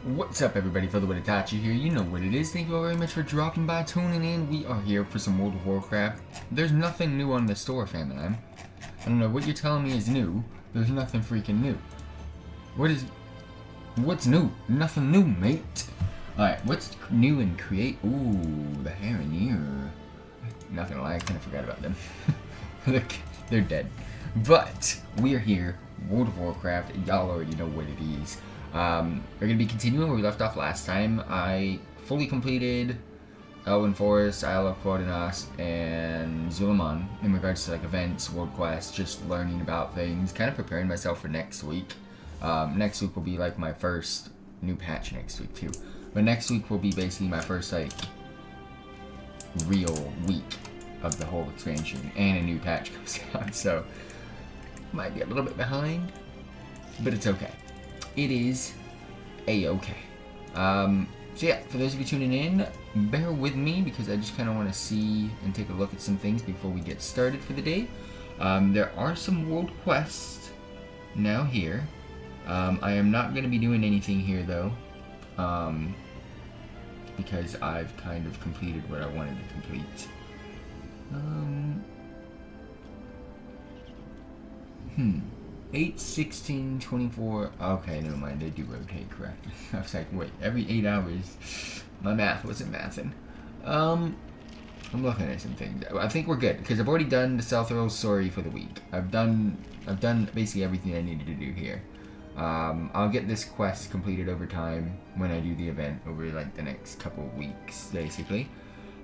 What's up, everybody? FTWitachi here. You know what it is. Thank you all very much for dropping by, tuning in. We are here for some World of Warcraft. There's nothing new on the store, family. I don't know what you're telling me is new. There's nothing freaking new. What's new? Nothing new, mate. Alright, what's new and create? Ooh, the Harrier. Not gonna lie, I kind of forgot about them. They're dead. But we are here, World of Warcraft. Y'all already know what it is. We're going to be continuing where we left off last time. I fully completed Elven Forest, Isle of Cordinas, and Zulaman in regards to like events, world quests, just learning about things, kind of preparing myself for next week. Next week will be like my first new patch next week too. But next week will be basically my first like real week of the whole expansion, and a new patch comes out, so might be a little bit behind, but it's okay. It is a-okay. So yeah, for those of you tuning in, bear with me because I just kind of want to see and take a look at some things before we get started for the day. There are some world quests now here. I am not going to be doing anything here though, because I've kind of completed what I wanted to complete. 8, 16, 24. Okay, never mind. They do rotate correctly. I was like, wait, every 8 hours. My math wasn't mathing. I'm looking at some things. I think we're good because I've already done the Southrow story for the week. I've done basically everything I needed to do here. I'll get this quest completed over time when I do the event over like the next couple of weeks, basically.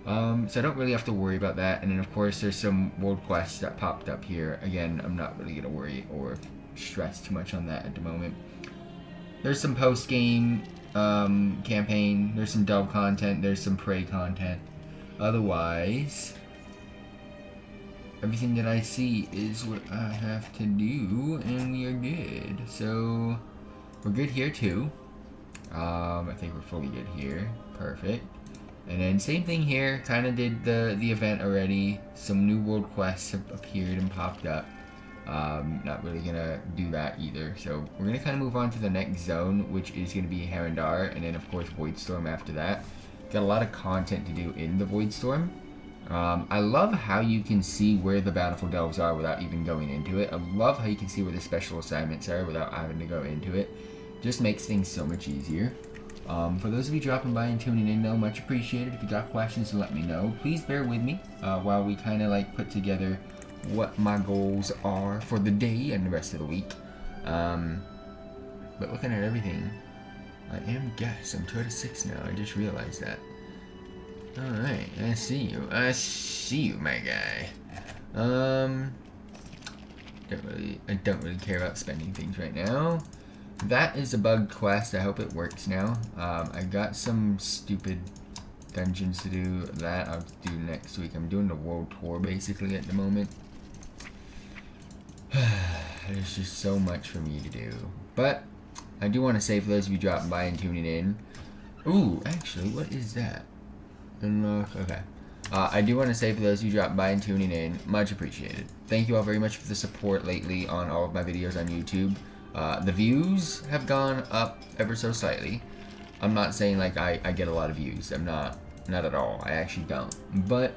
So I don't really have to worry about that. And then of course there's some world quests that popped up here. Again, I'm not really gonna worry or stress too much on that at the moment. There's some post-game campaign, there's some dub content, there's some prey content. Otherwise, everything that I see is what I have to do, and we are good. So we're good here too. I think we're fully good here. Perfect. And then same thing here, kind of did the event already. Some new world quests have appeared and popped up. Not really gonna do that either. So we're gonna kind of move on to the next zone, which is gonna be Harrendar, and then of course Voidstorm after that. Got a lot of content to do in the Voidstorm. I love how you can see where the Bountiful Delves are without even going into it. I love how you can see where the special assignments are without having to go into it. Just makes things so much easier. For those of you dropping by and tuning in though, much appreciated. If you got questions, let me know. Please bear with me while we kind of like put together what my goals are for the day and the rest of the week. But looking at everything, I am guess. I'm 2 out of 6 now. I just realized that. Alright, I see you. I see you, my guy. I don't really care about spending things right now. That is a bug quest. I hope it works now. I got some stupid dungeons to do. That I'll do next week. I'm doing the world tour basically at the moment. There's just so much for me to do. But I do want to say for those of you dropping by and tuning in. Ooh, actually, what is that? Unlock. Okay. I do want to say for those of you dropping by and tuning in, much appreciated. Thank you all very much for the support lately on all of my videos on YouTube. The views have gone up ever so slightly. I'm not saying like I get a lot of views. I'm not at all. I actually don't. But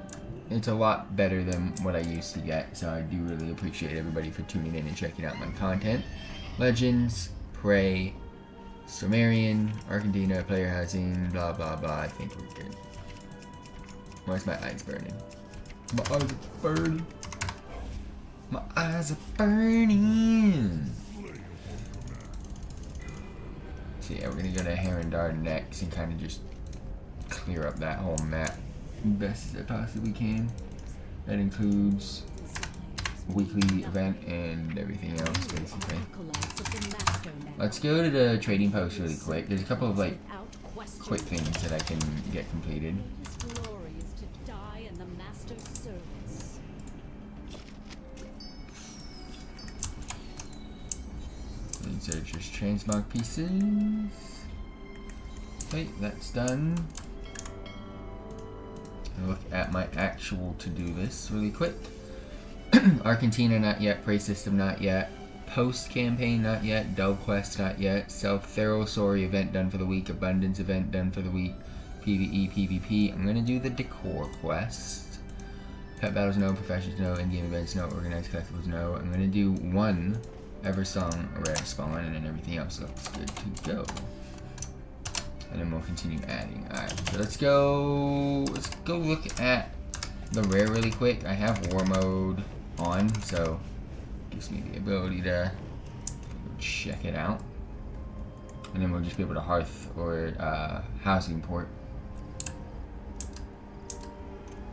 it's a lot better than what I used to get. So I do really appreciate everybody for tuning in and checking out my content. Legends, Prey, Sumerian, Argentina, player housing, blah blah blah. I think we're good. Why's my eyes burning? My eyes are burning. My eyes are burning. So yeah, we're gonna go to Harrendar next and kind of just clear up that whole map best as I possibly can. That includes a weekly event and everything else, basically. Let's go to the trading post really quick. There's a couple of like quick things that I can get completed. These are just transmog pieces. Okay, that's done. I'll look at my actual to-do list really quick. Argentina not yet, Prey System not yet, Post campaign not yet. Delve quest not yet. Self-Therosauri event done for the week. Abundance event done for the week. PvE, PvP. I'm gonna do the decor quest. Pet battles no. Professions no. In-game events no. Organized collectibles no. I'm gonna do one Eversong rare spawn, and then everything else looks good to go. And then we'll continue adding. Alright, so let's go look at the rare really quick. I have war mode on, so it gives me the ability to check it out. And then we'll just be able to hearth or housing port.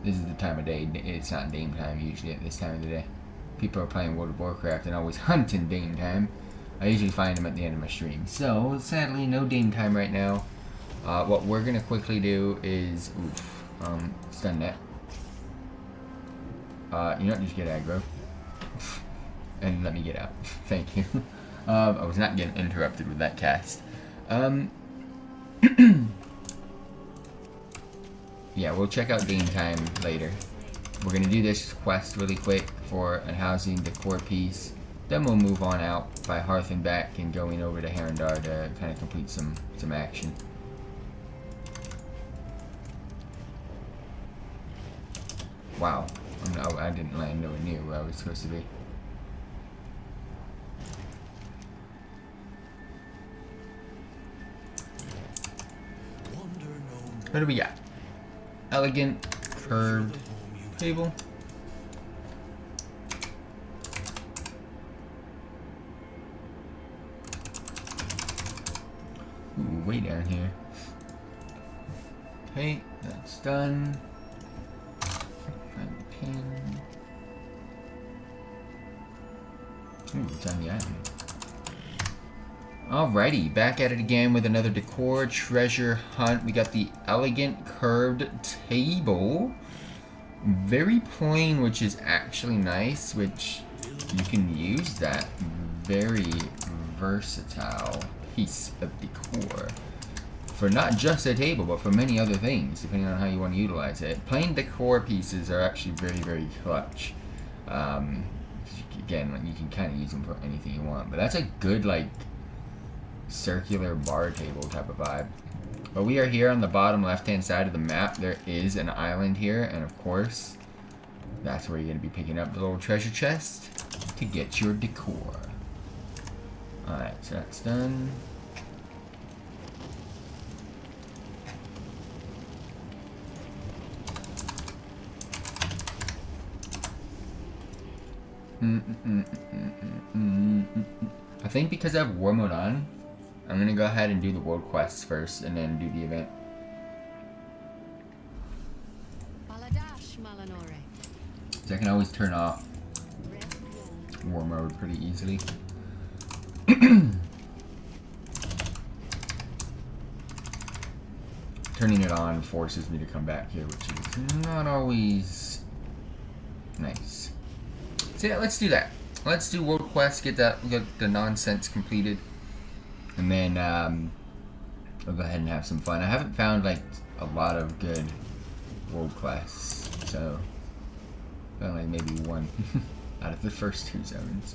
This is the time of day. It's not Dame time usually at this time of the day. People are playing World of Warcraft and always hunting Dame time. I usually find them at the end of my stream. So sadly, no Dame time right now. What we're gonna quickly do is stun that. You know what? Just get aggro and let me get out. Thank you. I was not getting interrupted with that cast. Yeah, we'll check out game time later. We're gonna do this quest really quick for a housing decor piece. Then we'll move on out by Hearth and back and going over to Herondar to kind of complete some action. Wow, I didn't land nowhere near where I was supposed to be. What do we got? Elegant curved table. Ooh, way down here. Okay, that's done. Pin. Ooh, it's on the island. Alrighty, back at it again with another decor treasure hunt. We got the elegant curved table. Very plain, which is actually nice, which you can use that very versatile piece of decor for not just a table, but for many other things, depending on how you want to utilize it. Plain decor pieces are actually very, very clutch. Again, like, you can kind of use them for anything you want, but that's a good, like, circular bar table type of vibe. But we are here on the bottom left-hand side of the map. There is an island here, and of course, that's where you're going to be picking up the little treasure chest to get your decor. Alright, so that's done. I think because I have war mode on, I'm gonna go ahead and do the world quests first and then do the event. So I can always turn off war mode pretty easily. Turning it on forces me to come back here, which is not always nice. So yeah, let's do that. Let's do world quests, get the nonsense completed, and then we'll go ahead and have some fun. I haven't found like a lot of good world quests, so I found like maybe one out of the first 2 zones.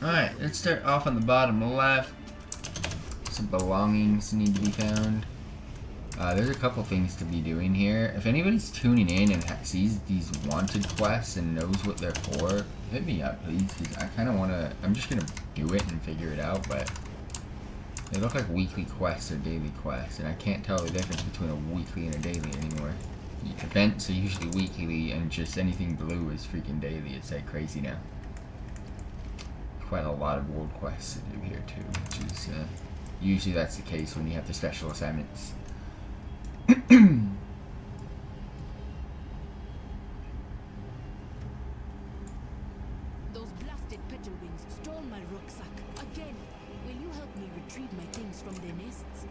Alright, let's start off on the bottom left. Some belongings need to be found. There's a couple things to be doing here. If anybody's tuning in and sees these wanted quests and knows what they're for, hit me up, please, because I kind of want to... I'm just going to do it and figure it out, but they look like weekly quests or daily quests, and I can't tell the difference between a weekly and a daily anymore. Events are usually weekly, and just anything blue is freaking daily. It's like crazy now. Quite a lot of world quests to do here, too, which is... usually that's the case when you have the special assignments. Those blasted pigeon wings stole my rucksack. Again, will you help me retrieve my things from their nests?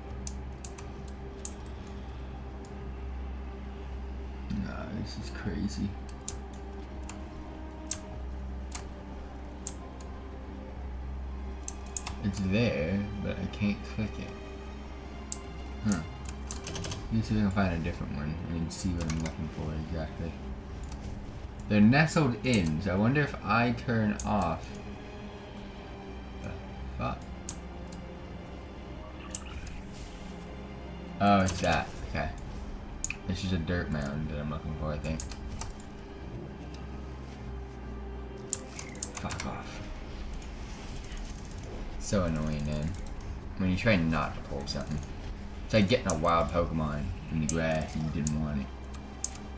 Nah, this is crazy. It's there, but I can't click it. Huh. Let me see if I can find a different one and see what I'm looking for exactly. They're nestled in, so I wonder if I turn off. The fuck? Oh, it's that. Okay. This is a dirt mound that I'm looking for, I think. Fuck off. So annoying, man. When you try not to pull something. It's like getting a wild Pokemon in the grass and you didn't want it.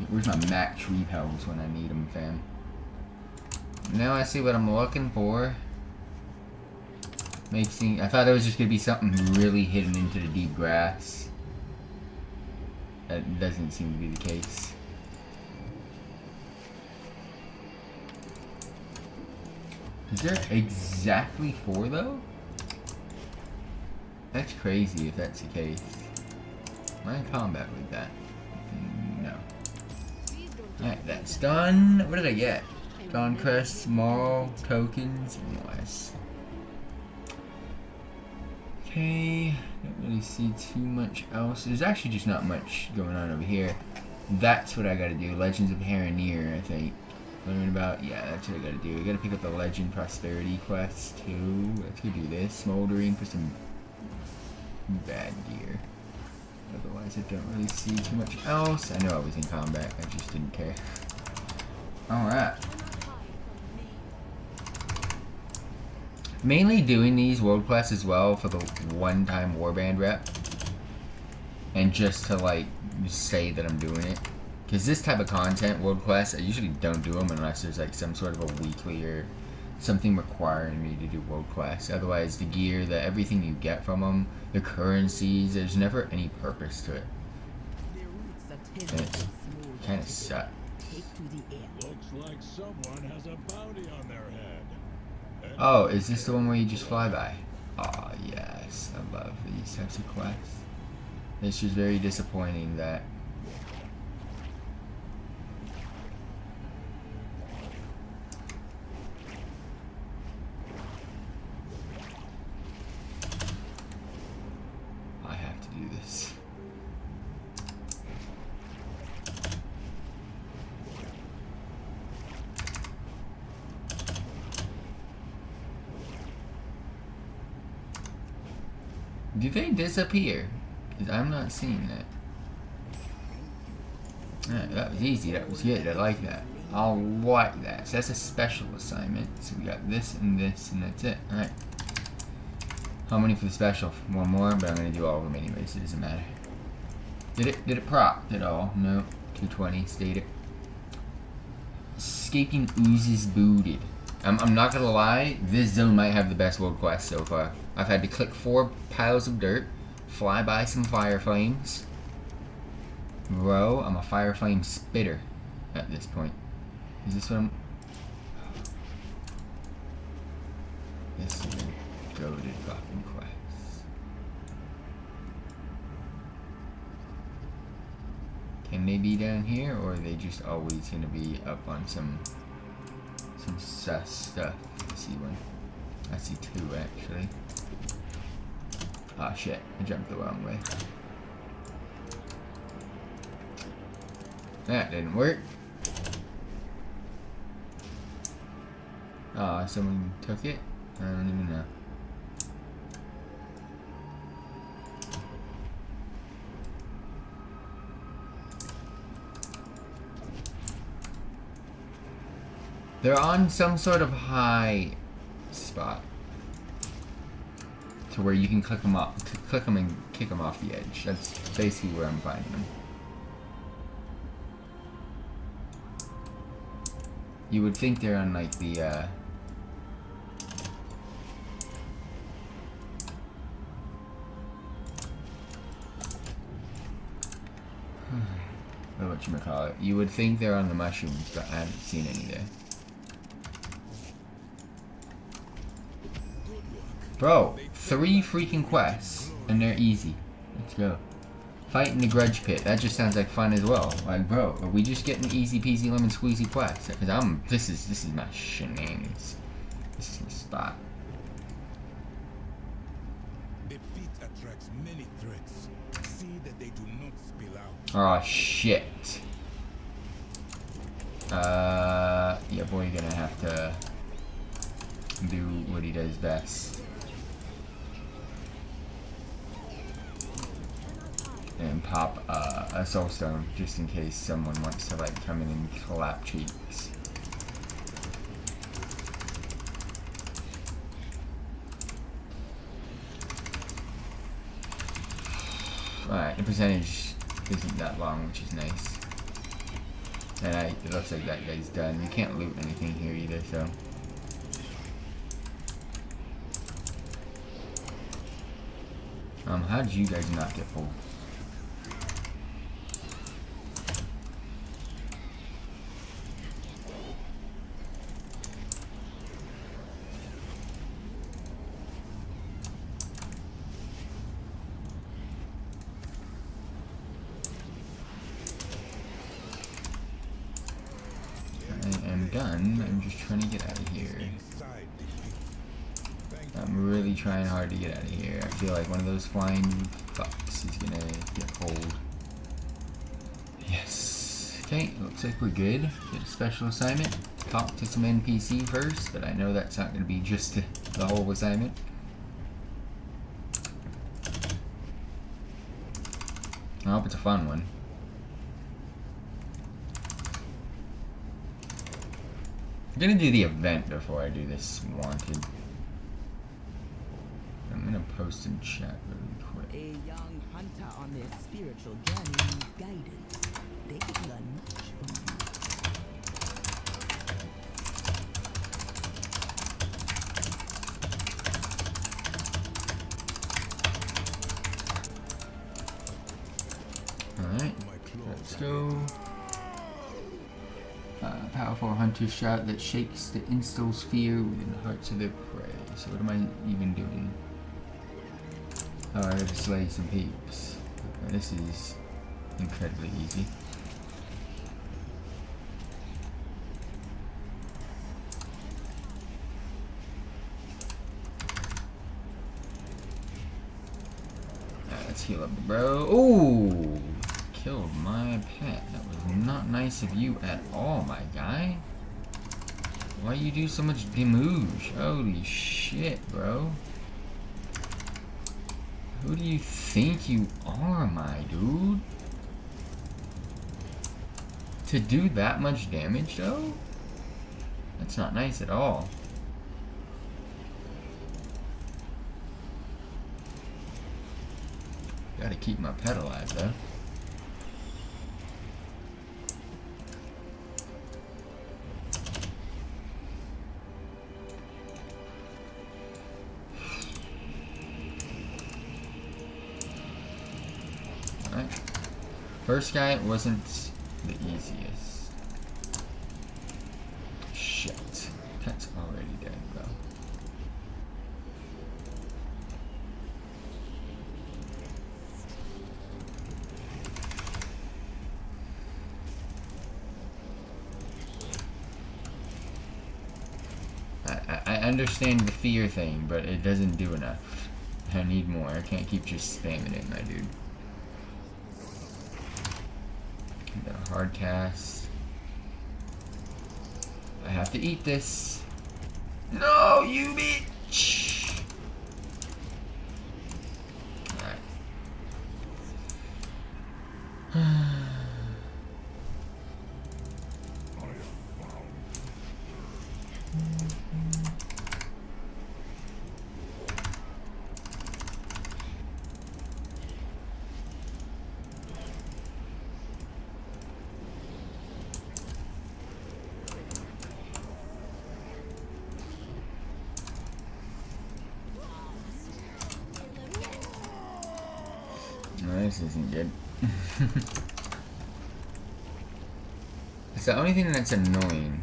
Where's my max repels when I need them, fam? Now I see what I'm looking for. I thought it was just gonna be something really hidden into the deep grass. That doesn't seem to be the case. Is there exactly 4 though? That's crazy if that's the case. Am I in combat with that? No. Alright, that's done. What did I get? Dawn Crest, small tokens, and less. Okay, don't really see too much else. There's actually just not much going on over here. That's what I gotta do. Legends of Haranier, I think. Learn about, yeah, that's what I gotta do. I gotta pick up the Legend Prosperity quest too. Let's go do this. Smoldering for some bad gear. Otherwise, I don't really see too much else. I know I was in combat, I just didn't care. Alright. Mainly doing these world quests as well for the one-time warband rep. And just to, like, say that I'm doing it. Because this type of content, world quests, I usually don't do them unless there's, like, some sort of a weekly or something requiring me to do world quests. Otherwise, the gear, everything you get from them, the currencies, there's never any purpose to it. And it kind of sucks. Looks like someone has a bounty on their head. Oh, is this the one where you just fly by? Oh, yes. I love these types of quests. It's just very disappointing that I have to do this. Do they disappear? Because I'm not seeing that. Alright, that was easy. That was good. I like that. I like that. So that's a special assignment. So we got this, and that's it. Alright. How many for the special? One more, but I'm going to do all of them anyways. It doesn't matter. Did it proc at all? No. 220. Stayed it. Escaping oozes booted. I'm not gonna lie, this zone might have the best world quest so far. I've had to click 4 piles of dirt, fly by some fire flames. Bro, I'm a fire flame spitter at this point. Is this what I'm... This is a goated fucking quest. Can they be down here, or are they just always gonna be up on some sus stuff? I see one. I see 2 actually. Ah shit, I jumped the wrong way. That didn't work. Ah, someone took it? I don't even know. They're on some sort of high spot to where you can click them up, click them and kick them off the edge. That's basically where I'm finding them. You would think they're on like the whatchamacallit. You would think they're on the mushrooms, but I haven't seen any there. Bro, 3 freaking quests, and they're easy. Let's go. Fight in the Grudge Pit. That just sounds like fun as well. Like, bro, are we just getting easy peasy lemon squeezy quests? Because this is my shenanigans. This is my spot. The pit attracts many threats. See that they do not spill out. Oh shit. Yeah, boy, you're gonna have to do what he does best. And pop a soulstone just in case someone wants to like come in and clap cheeks. Alright, the percentage isn't that long, which is nice. And it looks like that guy's done. You can't loot anything here either, so. How did you guys not get pulled? Done. I'm just trying to get out of here. I'm really trying hard to get out of here. I feel like one of those flying fucks is gonna get pulled. Yes. Okay, looks like we're good. Get a special assignment. Talk to some NPC first, but I know that's not gonna be just the whole assignment. I hope it's a fun one. I'm gonna do the event before I do this wanted. I'm gonna post in chat really quick. A young hunter on their spiritual journey needs guidance. They could learn much from you. Alright, let's go. Powerful hunter shot that shakes the instills fear within the hearts of their prey. So what am I even doing? Oh, I gotta slay some peeps. Okay, this is incredibly easy. Alright, let's heal up, bro. Ooh! Killed my pet. That was not nice of you at all, my guy. Why you do so much damage? Holy shit, bro. Who do you think you are, my dude? To do that much damage, though? That's not nice at all. Gotta keep my pet alive, though. First guy wasn't the easiest. Shit. Pet's already dead, bro. I understand the fear thing, but it doesn't do enough. I need more. I can't keep just spamming it, my dude. Got a hard cast. I have to eat this. No, you bitch! Alright. No, this isn't good. It's the only thing that's annoying.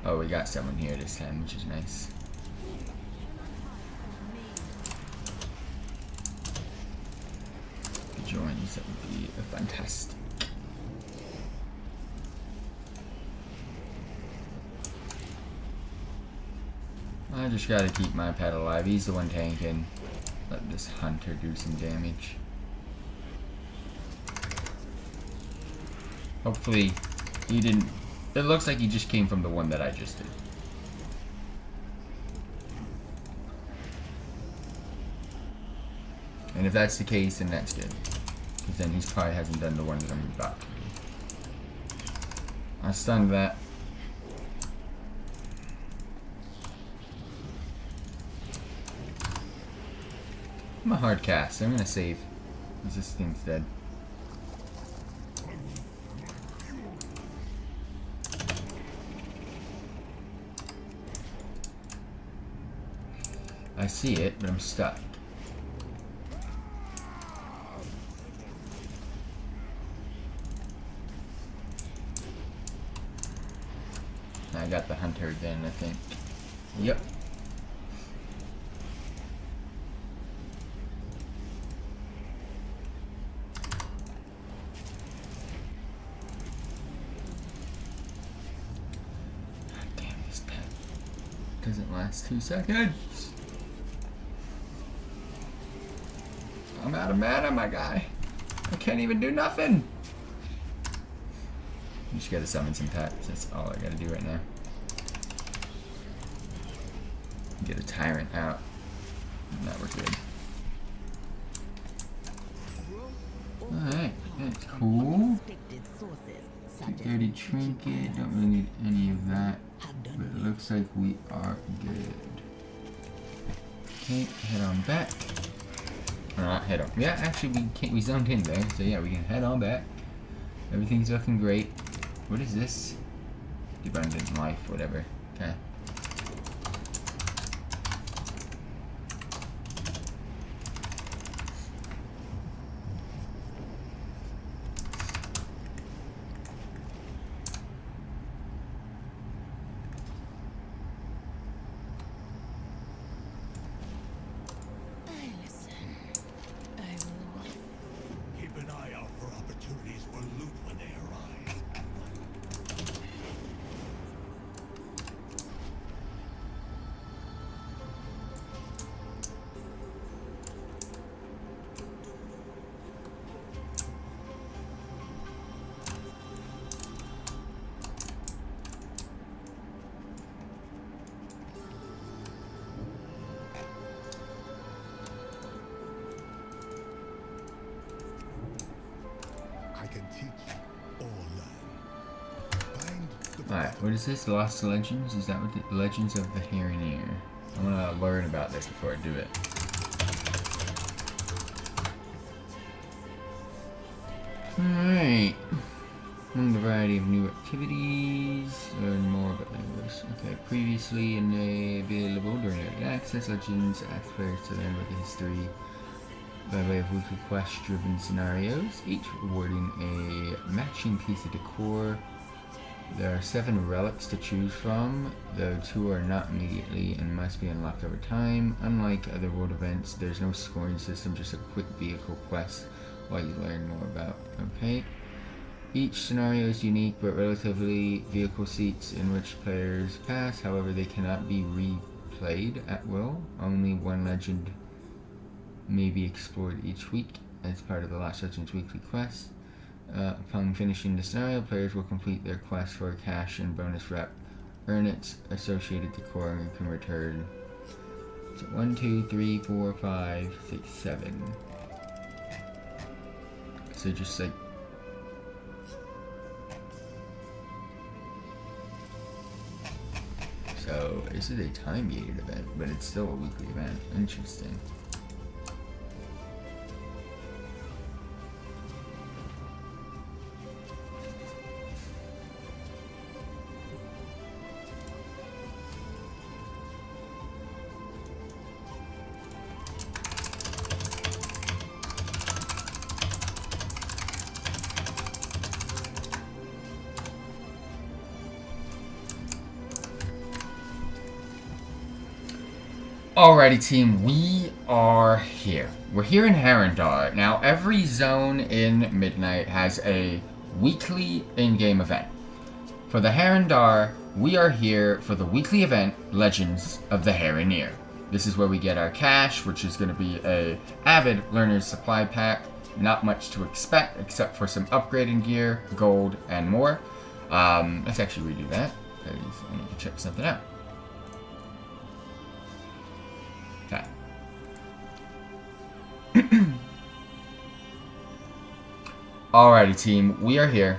Oh, we got someone here this time, which is nice. If you join us, that would be fantastic. I just gotta keep my pet alive. He's the one tanking. Let this hunter do some damage. Hopefully, he didn't... It looks like he just came from the one that I just did. And if that's the case, then that's good. Because then he probably hasn't done the one that I'm about to do. I stunned that. I'm a hard cast. I'm gonna save. Because this thing's dead. I see it, but I'm stuck. I got the hunter again, I think. Yep. God damn, this pet doesn't last 2 seconds. I'm out of mana, my guy. I can't even do nothing. You just gotta summon some pets. That's all I gotta do right now. Get a tyrant out. Now we're good. Alright, that's cool. 230 trinket. Don't really need any of that. But it looks like we are good. Okay, head on back. Or not head on. Yeah, actually we zoned in there. So yeah, we can head on back. Everything's looking great. What is this? Abundant life, whatever. Okay. Alright, what is this? Lost Legends? Is that what the Legends of the Harreneer? I want to learn about this before I do it. Alright. Among the variety of new activities, learn more about those. Okay, previously available during early access, Legends asks players to learn about the history by way of weekly quest-driven scenarios, each rewarding a matching piece of decor. There are 7 relics to choose from, though 2 are not immediately and must be unlocked over time. Unlike other world events, there's no scoring system, just a quick vehicle quest while you learn more about. Okay. Each scenario is unique, but relatively vehicle seats in which players pass. However, they cannot be replayed at will. Only one legend may be explored each week as part of the Lost Legends weekly quest. Upon finishing the scenario, players will complete their quest for a cash and bonus rep, earn its associated decor, and can return. So 1, 2, 3, 4, 5, 6, 7. So just like so this is a time-gated event, but it's still a weekly event. Interesting. Alrighty team, we are here. We're here in Harrendar. Now every zone in Midnight has a weekly in-game event. For the Harrendar, we are here for the weekly event, Legends of the Harreneer. This is where we get our cash, which is going to be a Avid Learner's Supply Pack, not much to expect except for some upgrading gear, gold, and more. Let's actually redo that, because I need to check something out. Okay. Alrighty team, we are here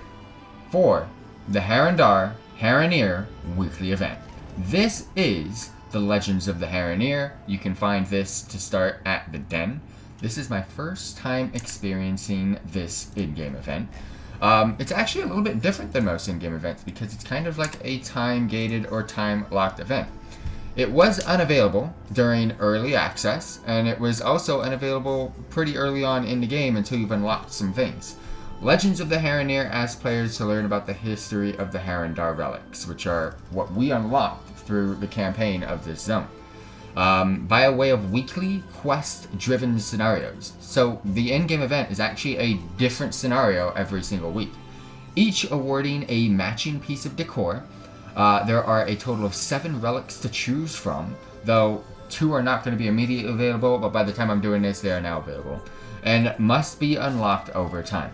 for the Haranir weekly event. This is the Legends of the Haranir. You can find this to start at the Den. This is my first time experiencing this in-game event. It's actually a little bit different than most in-game events because it's kind of like a time-gated or time-locked event. It was unavailable during early access, and it was also unavailable pretty early on in the game until you've unlocked some things. Legends of the Haranir asks players to learn about the history of the Harandar relics, which are what we unlocked through the campaign of this zone, by a way of weekly quest-driven scenarios. So the in-game event is actually a different scenario every single week, each awarding a matching piece of decor. There are a total of 7 relics to choose from, though 2 are not going to be immediately available, but by the time I'm doing this, they are now available, and must be unlocked over time.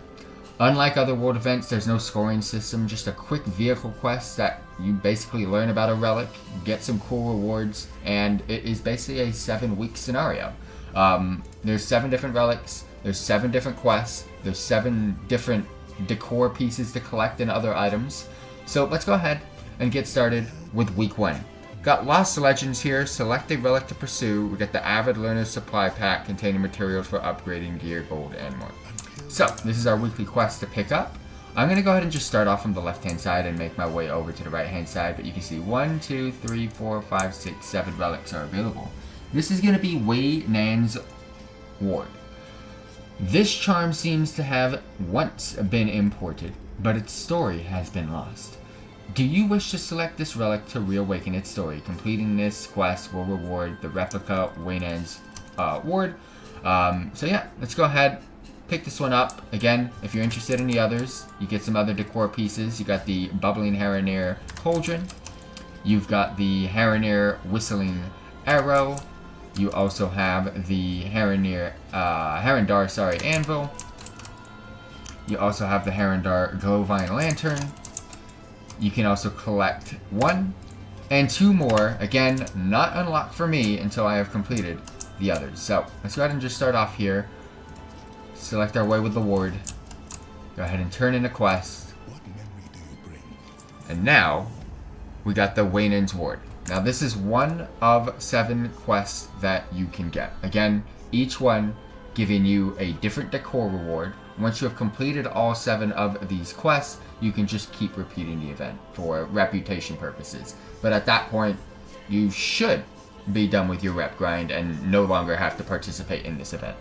Unlike other world events, there's no scoring system, just a quick vehicle quest that you basically learn about a relic, get some cool rewards, and it is basically a 7-week scenario. There's 7 different relics, there's 7 different quests, there's 7 different decor pieces to collect and other items. So let's go ahead and get started with week 1. Got Lost Legends here, select a relic to pursue. We got the Avid Learner Supply Pack containing materials for upgrading gear, gold, and more. So, this is our weekly quest to pick up. I'm going to go ahead and just start off from the left-hand side and make my way over to the right-hand side, but you can see 1, 2, 3, 4, 5, 6, 7 relics are available. This is going to be Wei Nan's Ward. This charm seems to have once been imported, but its story has been lost. Do you wish to select this relic to reawaken its story? Completing this quest will reward the replica Wei Nan's Ward. So yeah, let's go ahead. Pick this one up. Again, if you're interested in the others, you get some other decor pieces. You got the Bubbling Haranir Cauldron. You've got the Haranir Whistling Arrow. You also have the Harandar Anvil. You also have the Harandar Glowvine Lantern. You can also collect 1 and 2 more. Again, not unlocked for me until I have completed the others. So let's go ahead and just start off here. Select our way with the ward. Go ahead and turn in a quest. And now, we got the Wei Nan's Ward. Now this is one of 7 quests that you can get. Again, each one giving you a different decor reward. Once you have completed all 7 of these quests, you can just keep repeating the event for reputation purposes. But at that point, you should be done with your rep grind and no longer have to participate in this event.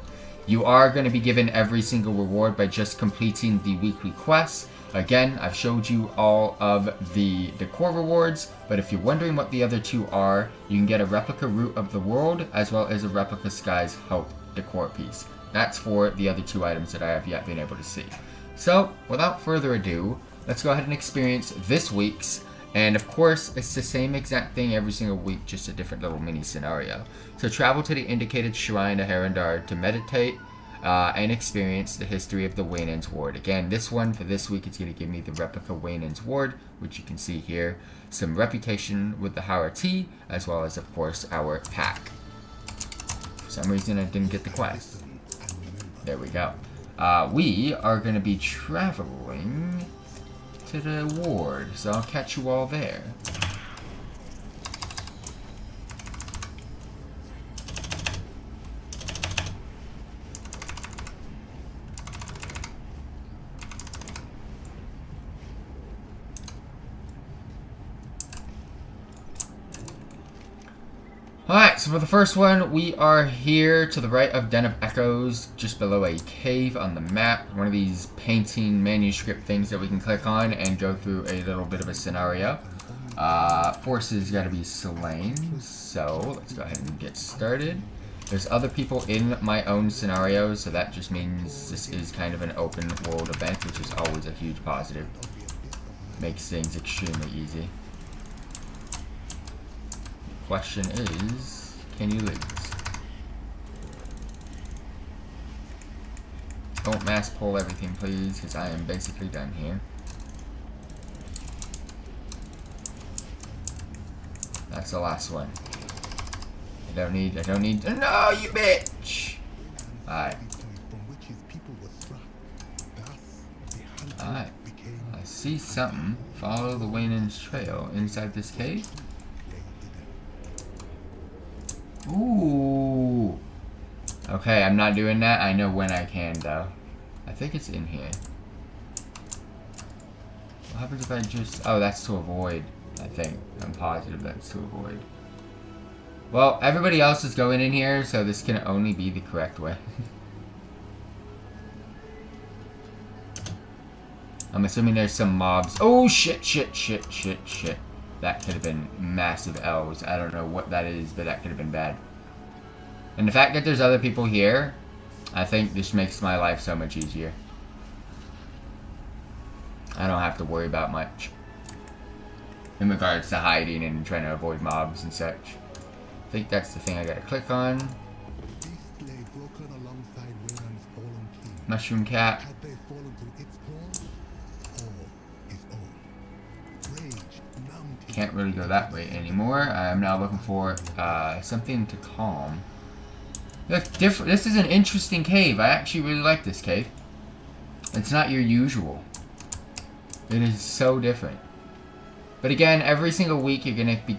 You are going to be given every single reward by just completing the weekly quests. Again, I've showed you all of the decor rewards, but if you're wondering what the other 2 are, you can get a replica Root of the World as well as a replica Sky's Hope decor piece. That's for the other 2 items that I have yet been able to see. So, without further ado, let's go ahead and experience this week's. And of course, it's the same exact thing every single week, just a different little mini scenario. So travel to the indicated shrine of Harandar to meditate and experience the history of the Wei Nan's Ward. Again, this one for this week is going to give me the replica Wei Nan's Ward, which you can see here. Some reputation with the Harati, as well as, of course, our pack. For some reason, I didn't get the quest. There we go. We are going to be traveling to the ward, so I'll catch you all there. Alright, so for the first one, we are here to the right of Den of Echoes, just below a cave on the map. One of these painting manuscript things that we can click on and go through a little bit of a scenario. Forces gotta be slain, so let's go ahead and get started. There's other people in my own scenario, so that just means this is kind of an open world event, which is always a huge positive. Makes things extremely easy. Question is, can you lose? Don't mass pull everything, please, because I am basically done here. That's the last one. I don't need, no, you bitch! Alright. Alright. I see something. Follow the Waynan's trail inside this cave. Ooh. Okay, I'm not doing that. I know when I can, though. I think it's in here. What happens if I just... Oh, that's to avoid, I think. I'm positive that's to avoid. Well, everybody else is going in here, so this can only be the correct way. I'm assuming there's some mobs. Oh, shit. That could have been massive L's. I don't know what that is, but that could have been bad. And the fact that there's other people here, I think this makes my life so much easier. I don't have to worry about much in regards to hiding and trying to avoid mobs and such. I think that's the thing I gotta click on. Mushroom Cat. Can't really go that way anymore. I'm now looking for something to calm. Look, this is an interesting cave. I actually really like this cave. It's not your usual. It is so different. But again, every single week you're gonna be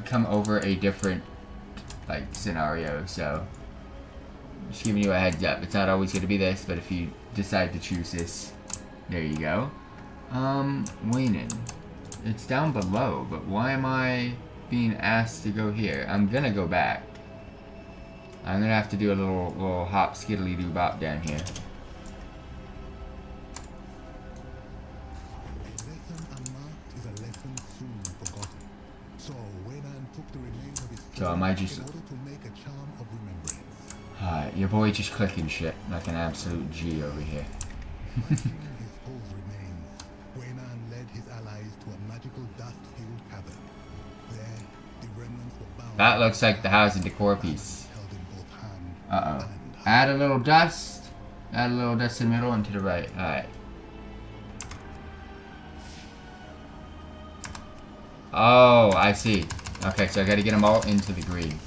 come over a different like scenario. So just giving you a heads up. It's not always gonna be this, but if you decide to choose this, there you go. Waynan. It's down below, but why am I being asked to go here? I'm gonna go back. I'm gonna have to do a little hop skiddly doo bop down here. So am I just... Alright, your boy just clicking shit like an absolute G over here. That looks like the house and decor piece. Uh-oh. Add a little dust. Add a little dust in the middle and to the right. Alright. Oh, I see. Okay, so I gotta get them all into the green.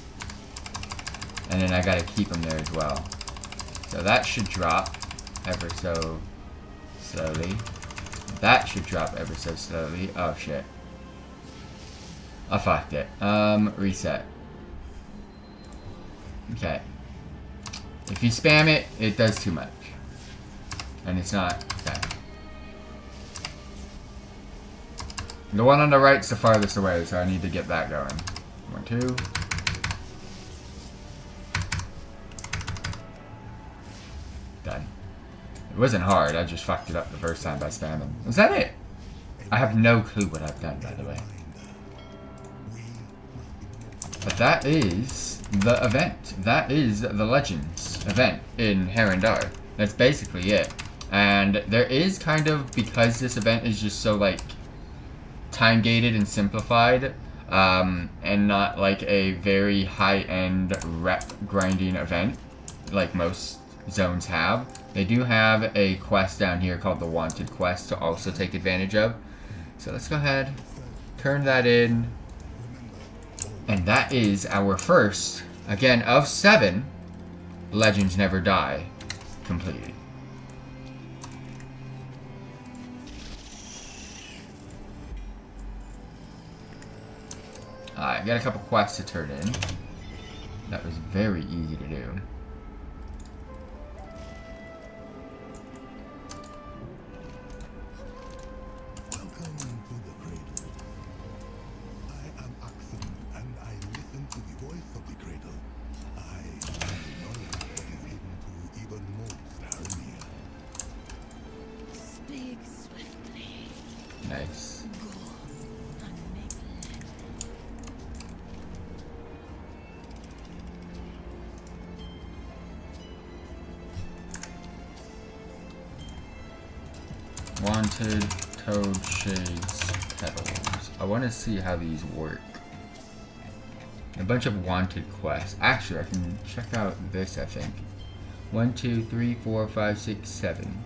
And then I gotta keep them there as well. So that should drop ever so slowly. That should drop ever so slowly. Oh, shit. I fucked it. Reset. Okay. If you spam it, it does too much. And it's not... Okay. The one on the right's the farthest away, so I need to get that going. 1, 2. Done. It wasn't hard, I just fucked it up the first time by spamming. Was that it? I have no clue what I've done, by the way. But that is the event. That is the Legends event in Herondar. That's basically it. And there is kind of, because this event is just so, like, time-gated and simplified, and not, like, a very high-end rep grinding event, like most zones have. They do have a quest down here called the Wanted Quest to also take advantage of. So let's go ahead, turn that in. And that is our first, again, of 7 Legends Never Die completed. Alright, got a couple quests to turn in. That was very easy to do. Nice. Wanted Toad Shades Petals. I want to see how these work. A bunch of wanted quests. Actually, I can check out this, I think. 1, 2, 3, 4, 5, 6, 7.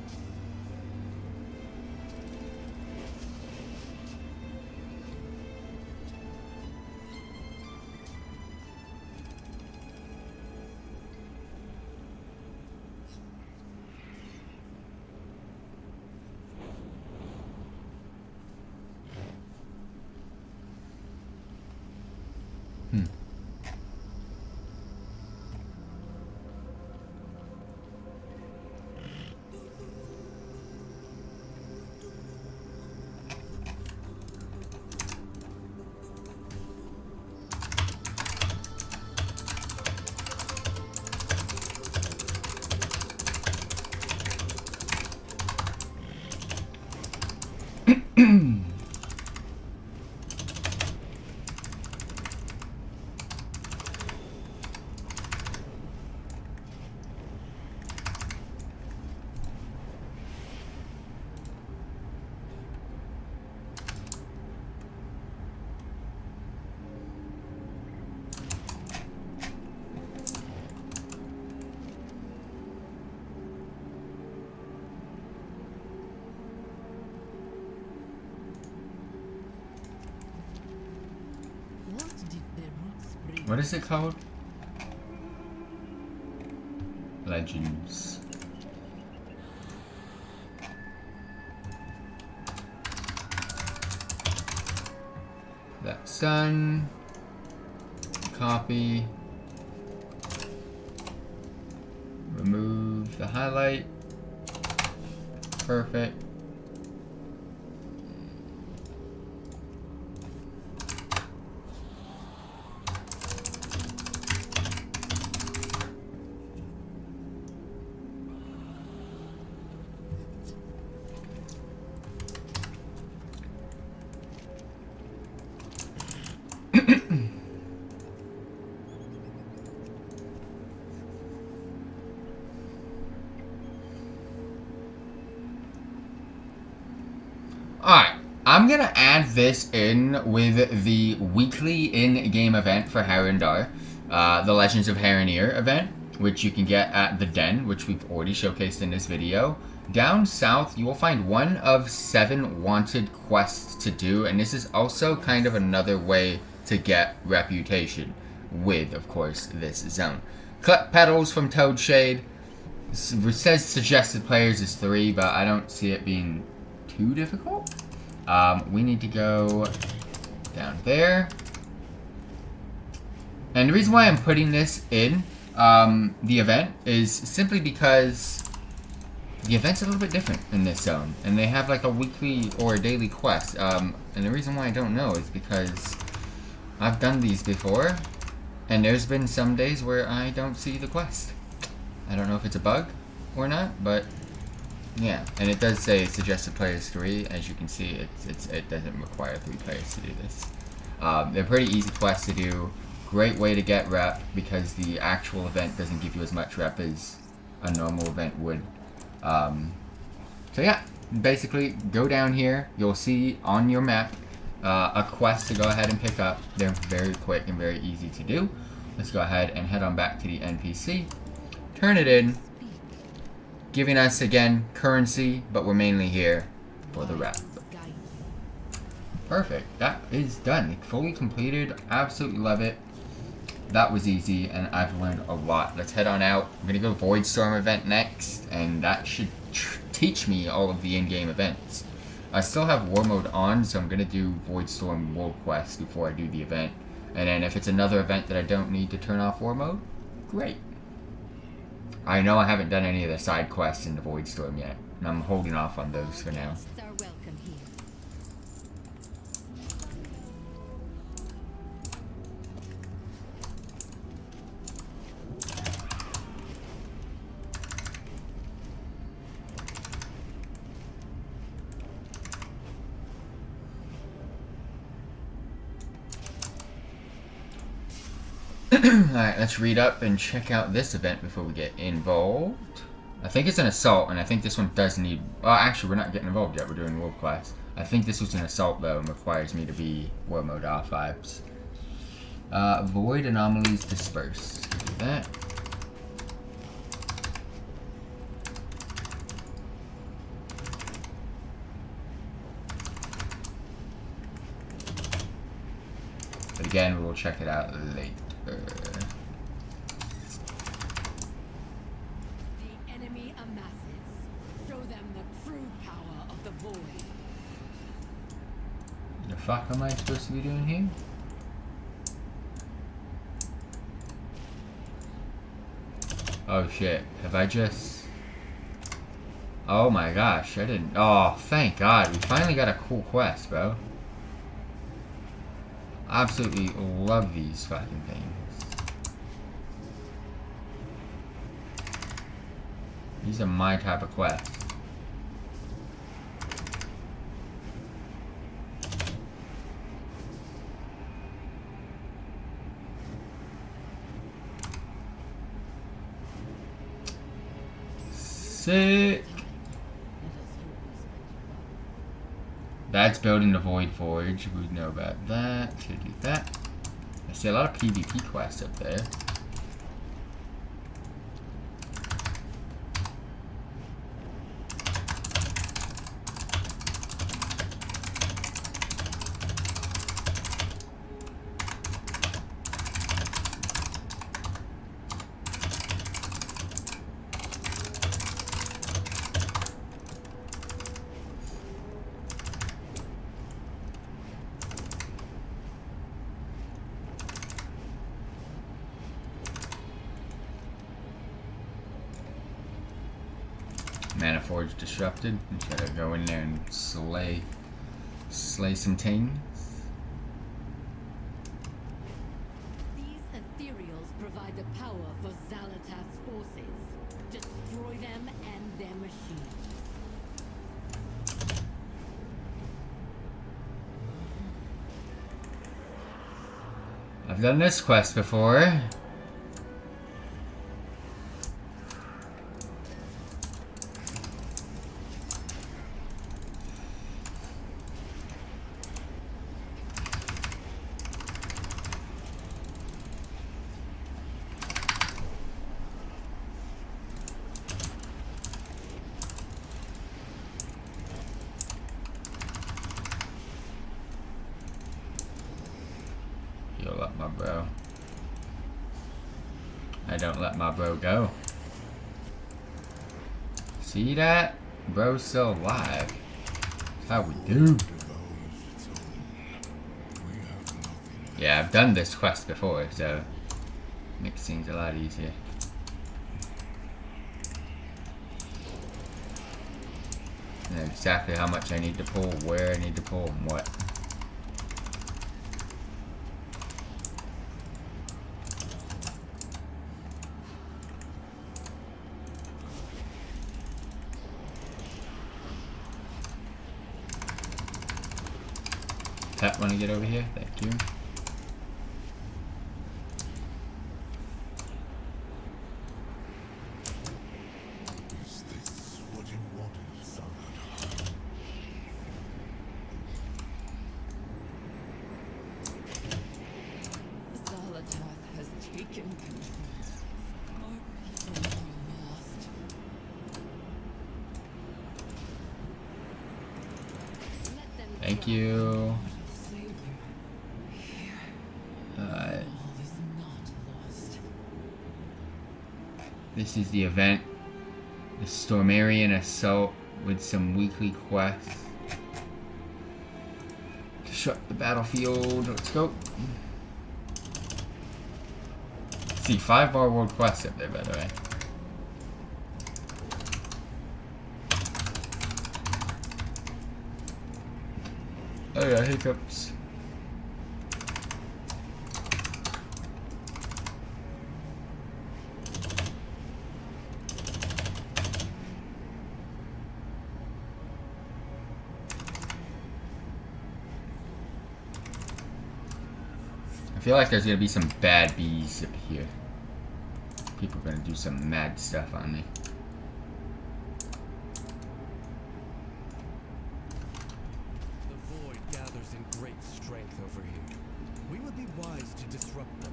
What did the roots bring? What is it called? Legends. That's done. Copy. Remove the highlight. Perfect. Alright, I'm gonna add this in with the weekly in-game event for Harindar, the Legends of Harinir event, which you can get at the Den, which we've already showcased in this video. Down south, you will find one of 7 wanted quests to do, and this is also kind of another way to get reputation with, of course, this zone. Collect petals from Toadshade. It says suggested players is 3, but I don't see it being too difficult. We need to go down there. And the reason why I'm putting this in the event is simply because the event's a little bit different in this zone. And they have like a weekly or a daily quest. And the reason why I don't know is because I've done these before. And there's been some days where I don't see the quest. I don't know if it's a bug or not, but yeah, and it does say suggested players 3. As you can see, it doesn't require 3 players to do this. They're pretty easy quests to do. Great way to get rep because the actual event doesn't give you as much rep as a normal event would. So yeah, basically go down here. You'll see on your map a quest to go ahead and pick up. They're very quick and very easy to do. Let's go ahead and head on back to the NPC. Turn it in. Giving us, again, currency, but we're mainly here for the rep. Perfect. That is done. Fully completed. Absolutely love it. That was easy, and I've learned a lot. Let's head on out. I'm going to go Voidstorm event next, and that should teach me all of the in-game events. I still have War Mode on, so I'm going to do Voidstorm World Quest before I do the event. And then if it's another event that I don't need to turn off War Mode, great. I know I haven't done any of the side quests in the Voidstorm yet, and I'm holding off on those for now. Guests are welcome here. Alright, let's read up and check out this event before we get involved. I think it's an assault, and I think this one does need... Well, actually, we're not getting involved yet. We're doing world class. I think this was an assault, though, and requires me to be war mode R5s. Avoid anomalies dispersed. Do that. again, we'll check it out later. The enemy amasses. Show them the true power of the void. The fuck am I supposed to be doing here? Oh shit, have I just... Oh my gosh, I didn't... Oh, thank God, we finally got a cool quest, bro. Absolutely love these fucking things. These are my type of quests. Sick. That's building the Void Forge. We know about that. Should do that. I see a lot of PvP quests up there. Mana Forge disrupted. Just gotta go in there and slay some things. These ethereals provide the power for Xalatath's forces. Destroy them and their machines. I've done this quest before. You'll let my bro. I don't let my bro go. See that? Bro's still alive. That's how we do. Yeah, I've done this quest before, so makes things a lot easier. I know exactly how much I need to pull, where I need to pull, and what. Pet, want to get over here? Thank you. Is this what you wanted, son? Xalatath has taken control. Our people are lost. Let them Thank you. Savior, here, Alright. all is not lost. This is the event. The Stormarian Assault with some weekly quests. Disrupt the battlefield. Let's go. See, 5-bar world quests up there, by the way. Oh yeah, hiccups. I feel like there's gonna be some bad bees up here. People are gonna do some mad stuff on me. The void gathers in great strength over here. We would be wise to disrupt them.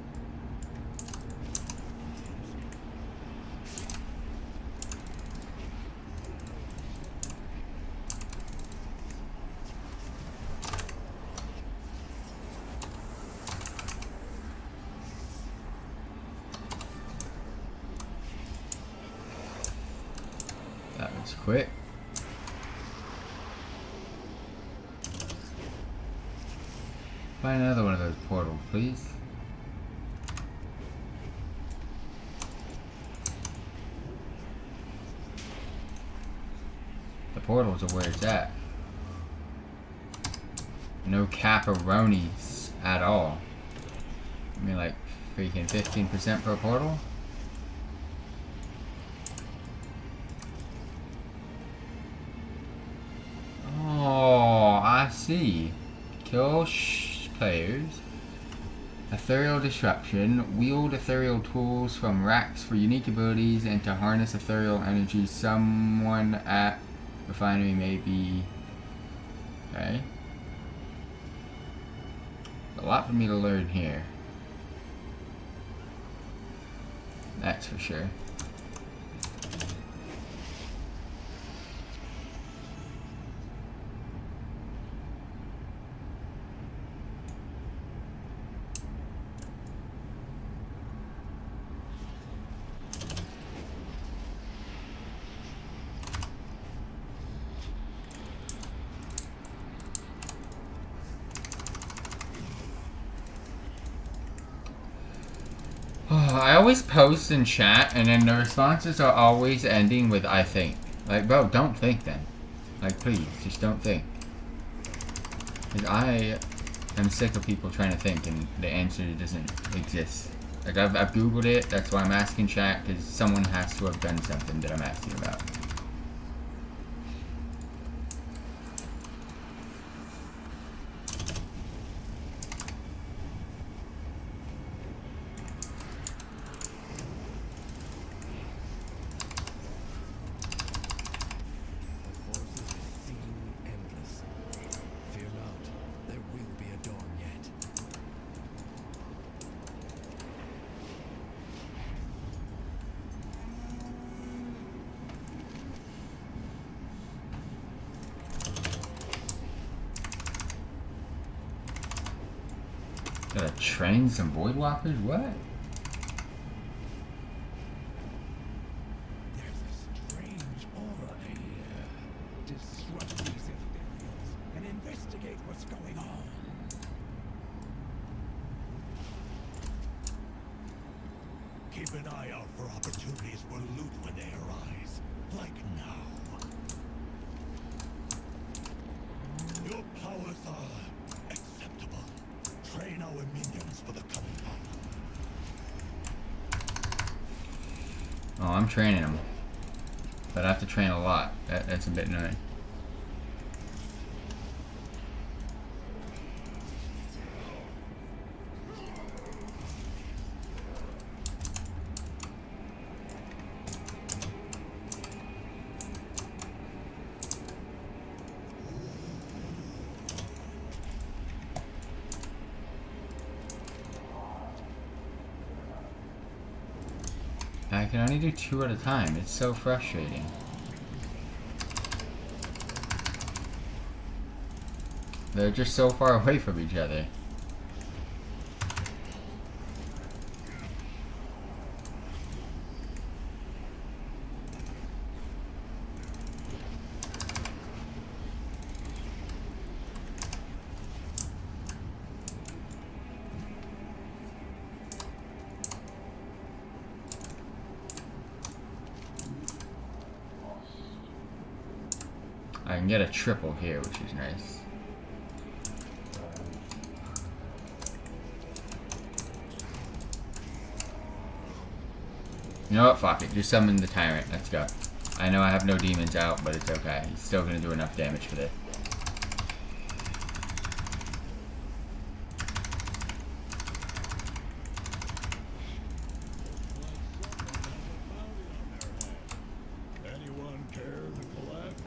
quick. Find another one of those portals, please. The portals are where it's at. No caparonis at all. I mean, like, freaking 15% per portal? Oh, I see. Kill players. Ethereal disruption. Wield ethereal tools from racks for unique abilities and to harness ethereal energy. Someone at refinery may be... Okay. A lot for me to learn here. That's for sure. I always post in chat, and then the responses are always ending with "I think." Like, bro, don't think then. Like, please, just don't think. 'Cause I am sick of people trying to think, and the answer doesn't exist. Like, I've googled it. That's why I'm asking chat, because someone has to have done something that I'm asking about. Gotta train some voidwalkers? What? There's a strange aura here. Disrupt these ethereals and investigate what's going on. Keep an eye out for opportunities for loot when they arise, like now. Your powers are acceptable. Train our minions for the coming battle. Oh, I'm training them. But I have to train a lot. That's a bit annoying. I can only do 2 at a time. It's so frustrating. They're just so far away from each other. I can get a triple here, which is nice. You know what? Fuck it. Just summon the tyrant. Let's go. I know I have no demons out, but it's okay. He's still gonna do enough damage for this. Anyone care to collect?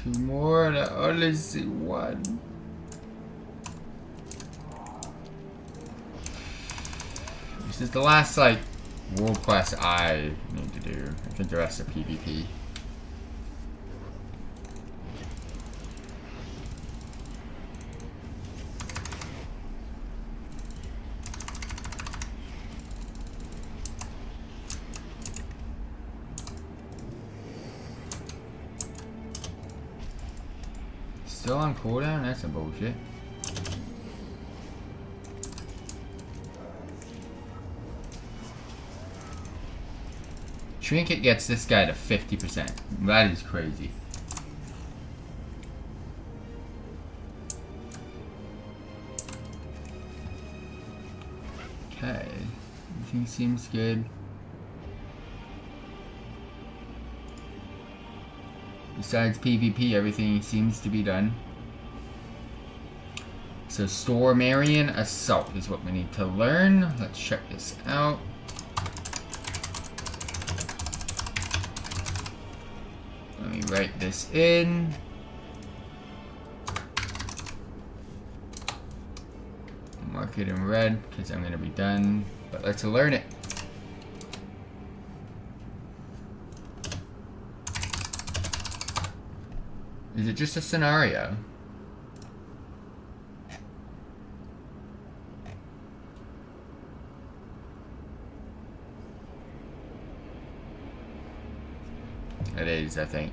2 more, and I only see 1. This is the last, like, world quest I need to do. I think the rest are PvP. Still on cooldown? That's some bullshit. Trinket gets this guy to 50%. That is crazy. Okay. Everything seems good. Besides PvP, everything seems to be done. So Stormarian Assault is what we need to learn. Let's check this out. Let me write this in. Mark it in red because I'm going to be done. But let's learn it. Is it just a scenario? It is, I think.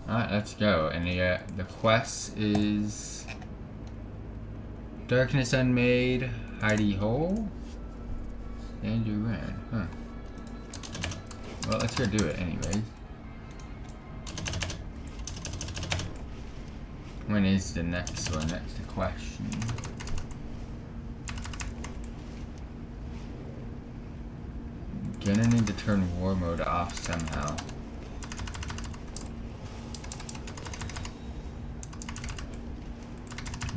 Alright, let's go. And the quest is Darkness Unmade, Hidey Hole, and you ran, huh? Well, let's go do it anyways. When is the next one? That's the question. Gonna need to turn war mode off somehow.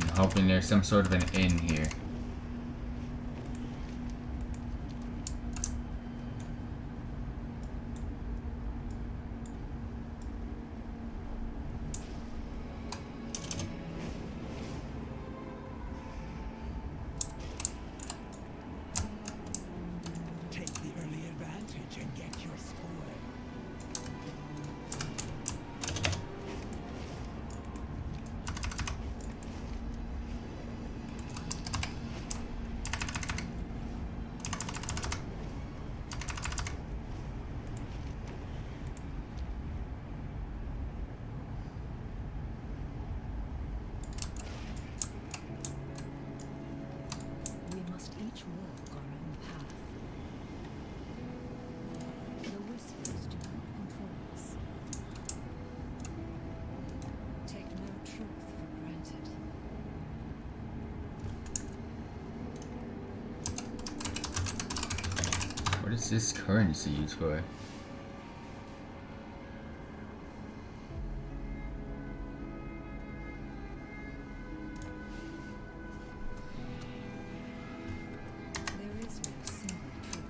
I'm hoping there's some sort of an inn here. Take the early advantage and get your spoil. We must each walk our own path. The whispers do not control us. Take no truth for granted. What is this currency used for? There is no single truth.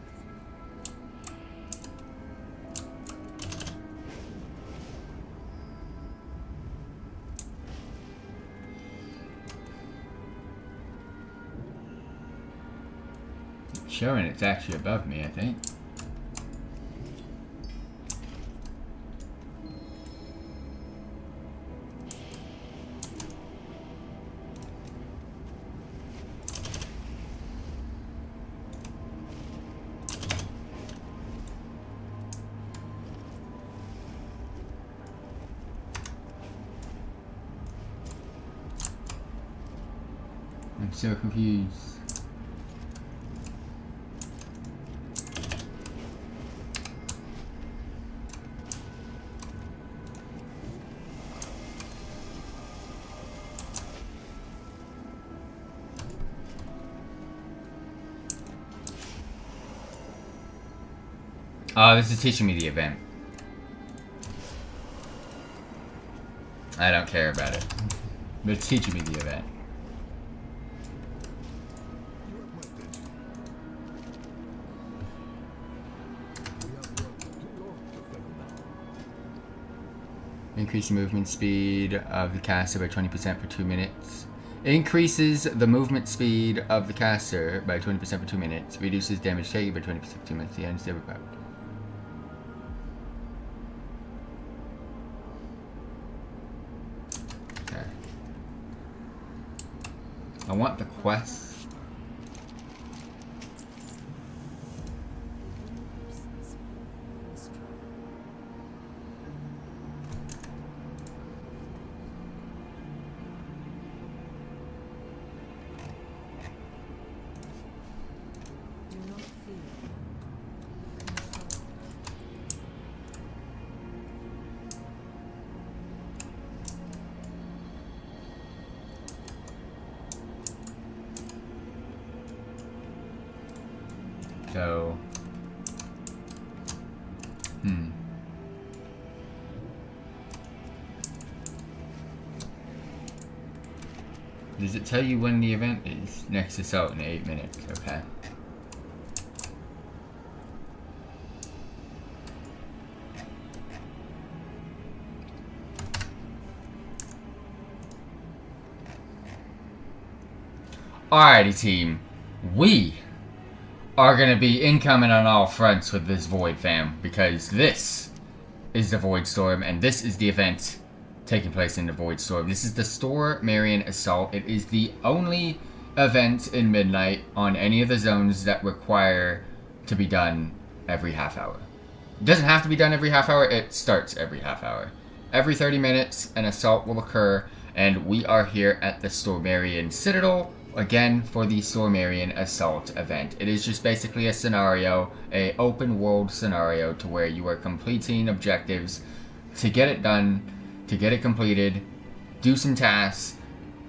It's showing it's actually above me, I think. I'm so confused. Oh, this is teaching me the event. I don't care about it. But it's teaching me the event. Increase the movement speed of the caster by 20% for 2 minutes. Increases the movement speed of the caster by 20% for 2 minutes. Reduces damage taken by 20% for 2 minutes. The end stable power. Okay. I want the quest. So, Does it tell you when the event is? Next assault in 8 minutes, okay. Alrighty team, we are going to be incoming on all fronts with this Void fam, because this is the Void Storm, and this is the event taking place in the Void Storm. This is the Stormarian Assault. It is the only event in Midnight on any of the zones that require to be done every half hour. It doesn't have to be done every half hour, it starts every half hour. Every 30 minutes, an assault will occur, and we are here at the Stormarian Citadel, again, for the Stormarian Assault event. It is just basically a scenario, a open world scenario to where you are completing objectives to get it done, to get it completed, do some tasks,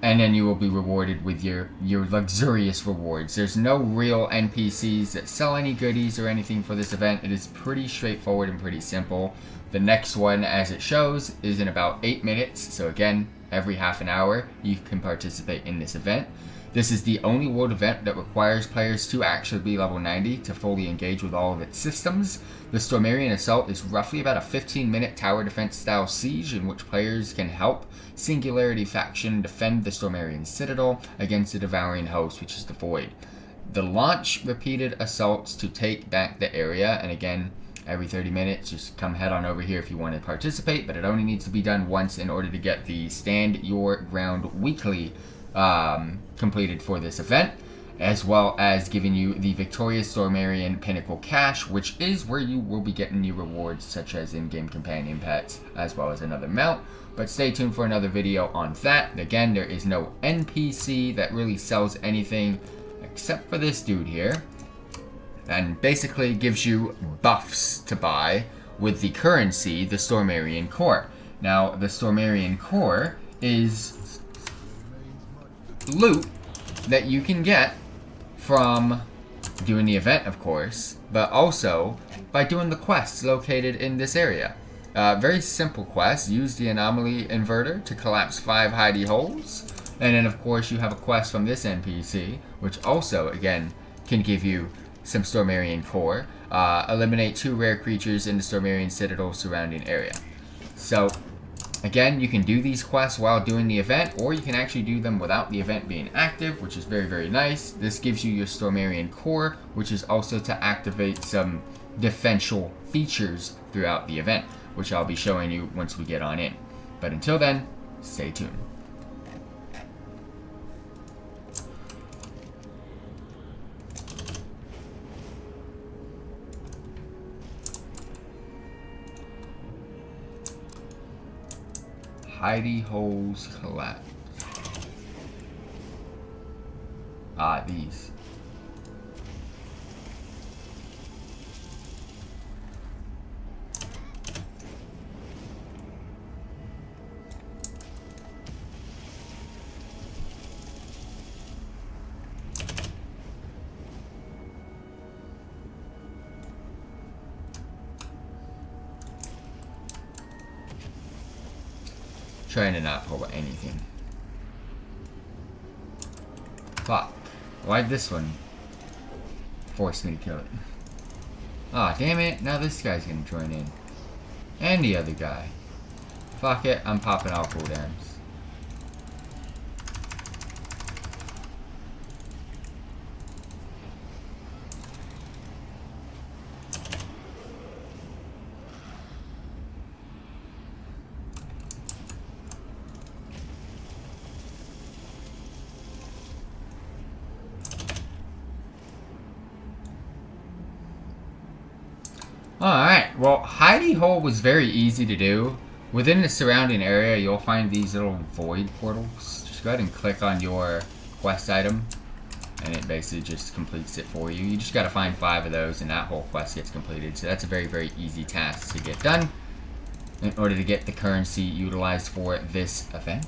and then you will be rewarded with your luxurious rewards. There's no real NPCs that sell any goodies or anything for this event. It is pretty straightforward and pretty simple. The next one, as it shows, is in about 8 minutes. So again, every half an hour, you can participate in this event. This is the only world event that requires players to actually be level 90 to fully engage with all of its systems. The Stormarian Assault is roughly about a 15-minute tower defense style siege in which players can help Singularity faction defend the Stormarian Citadel against the Devouring Host, which is the Void. The launch repeated assaults to take back the area, and again, every 30 minutes, just come head on over here if you want to participate, but it only needs to be done once in order to get the Stand Your Ground weekly completed for this event, as well as giving you the Victorious Stormarian Pinnacle Cash, which is where you will be getting new rewards such as in-game companion pets, as well as another mount. But stay tuned for another video on that. Again, there is no NPC that really sells anything except for this dude here, and basically gives you buffs to buy with the currency, the Stormarian Core. Now, the Stormarian Core is loot that you can get from doing the event, of course, but also by doing the quests located in this area. Very simple quest. Use the anomaly inverter to collapse 5 hidey holes, and then of course you have a quest from this NPC, which also again can give you some Stormarian Core. Eliminate 2 rare creatures in the Stormarian Citadel surrounding area. So again, you can do these quests while doing the event, or you can actually do them without the event being active, which is very, very nice. This gives you your Stormarian Core, which is also to activate some defensial features throughout the event, which I'll be showing you once we get on in. But until then, stay tuned. Hidey holes collapse. Ah, these. Trying to not pull anything. Fuck. Why'd this one force me to kill it? Aw, damn it. Now this guy's gonna join in. And the other guy. Fuck it. I'm popping all cooldowns. Alright, well, hidey hole was very easy to do. Within the surrounding area, you'll find these little void portals. Just go ahead and click on your quest item, and it basically just completes it for you. You just gotta find 5 of those, and that whole quest gets completed. So that's a very, very easy task to get done in order to get the currency utilized for this event.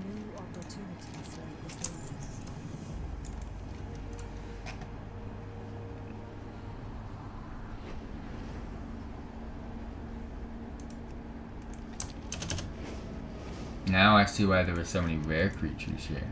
New opportunities like this. Now I see why there were so many rare creatures here.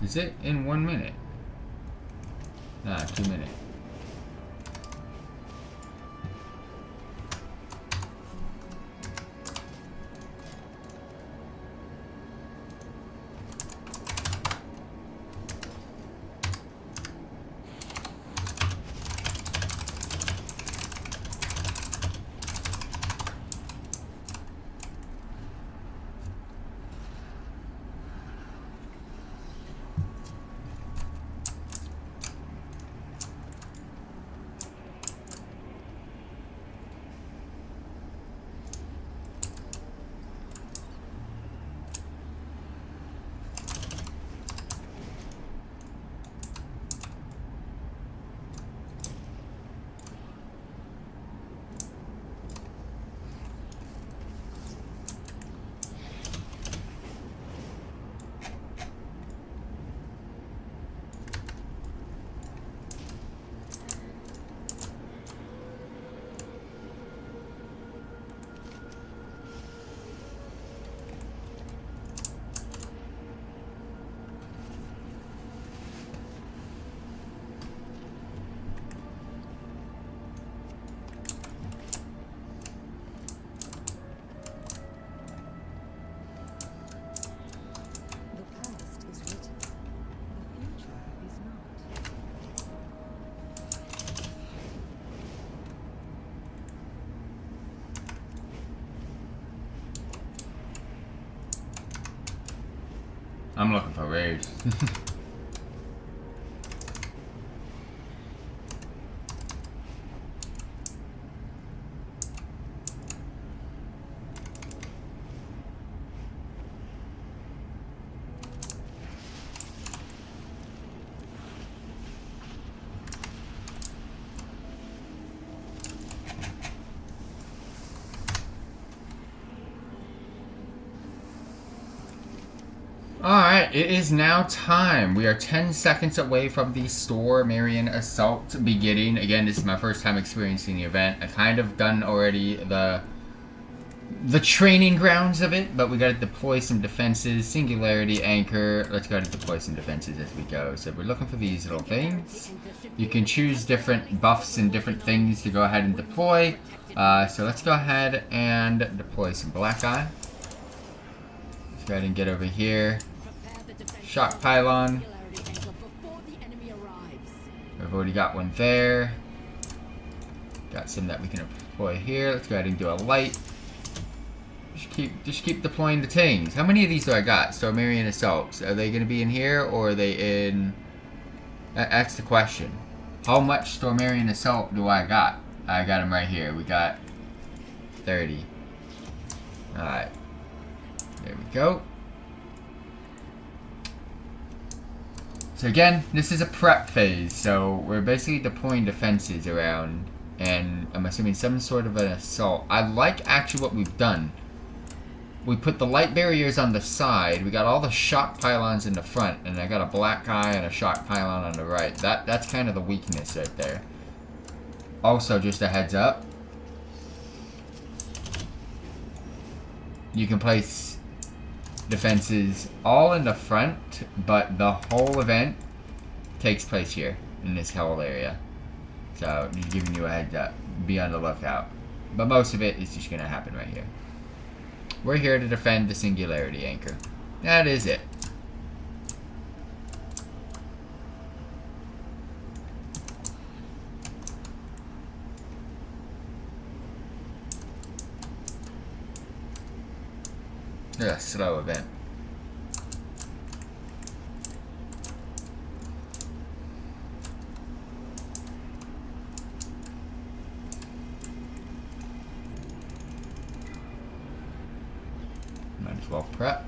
Is it in 1 minute? Nah, 2 minutes. I'm looking for rares. Alright, it is now time. We are 10 seconds away from the Store Marion Assault beginning. Again, this is my first time experiencing the event. I kind of done already the training grounds of it, but we gotta deploy some defenses. Singularity, anchor. Let's go ahead and deploy some defenses as we go. So we're looking for these little things. You can choose different buffs and different things to go ahead and deploy. So let's go ahead and deploy some black eye. Let's go ahead and get over here. Shock pylon. We've already got one there. Got some that we can deploy here. Let's go ahead and do a light. Just keep deploying the things. How many of these do I got? Stormarian assaults. Are they going to be in here or are they in? That's the question. How much Stormarian assault do I got? I got them right here. We got 30. All right. There we go. So again, this is a prep phase, so we're basically deploying defenses around, and I'm assuming some sort of an assault. I like actually what we've done. We put the light barriers on the side, we got all the shock pylons in the front, and I got a black eye and a shock pylon on the right. That's kind of the weakness right there. Also, just a heads up, you can place defenses all in the front, but the whole event takes place here in this whole area. So just giving you a heads up, be on the lookout. But most of it is just gonna happen right here. We're here to defend the singularity anchor. That is it. A slow event. Might as well prep.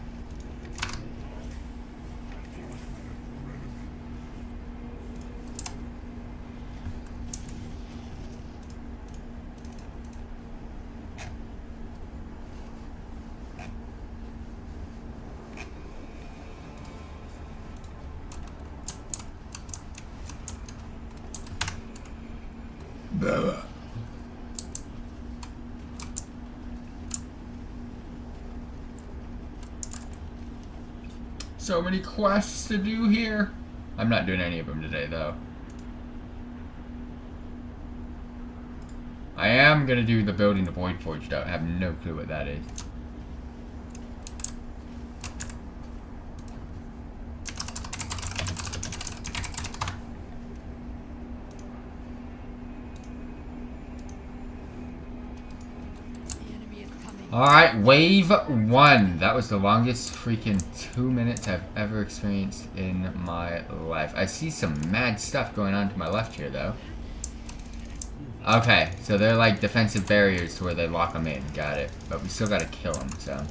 So many quests to do here. I'm not doing any of them today, though. I am gonna do the building the Void Forge, though. I have no clue what that is. Alright, wave 1. That was the longest freaking 2 minutes I've ever experienced in my life. I see some mad stuff going on to my left here, though. Okay, so they're like defensive barriers to where they lock them in. Got it. But we still gotta kill them, so.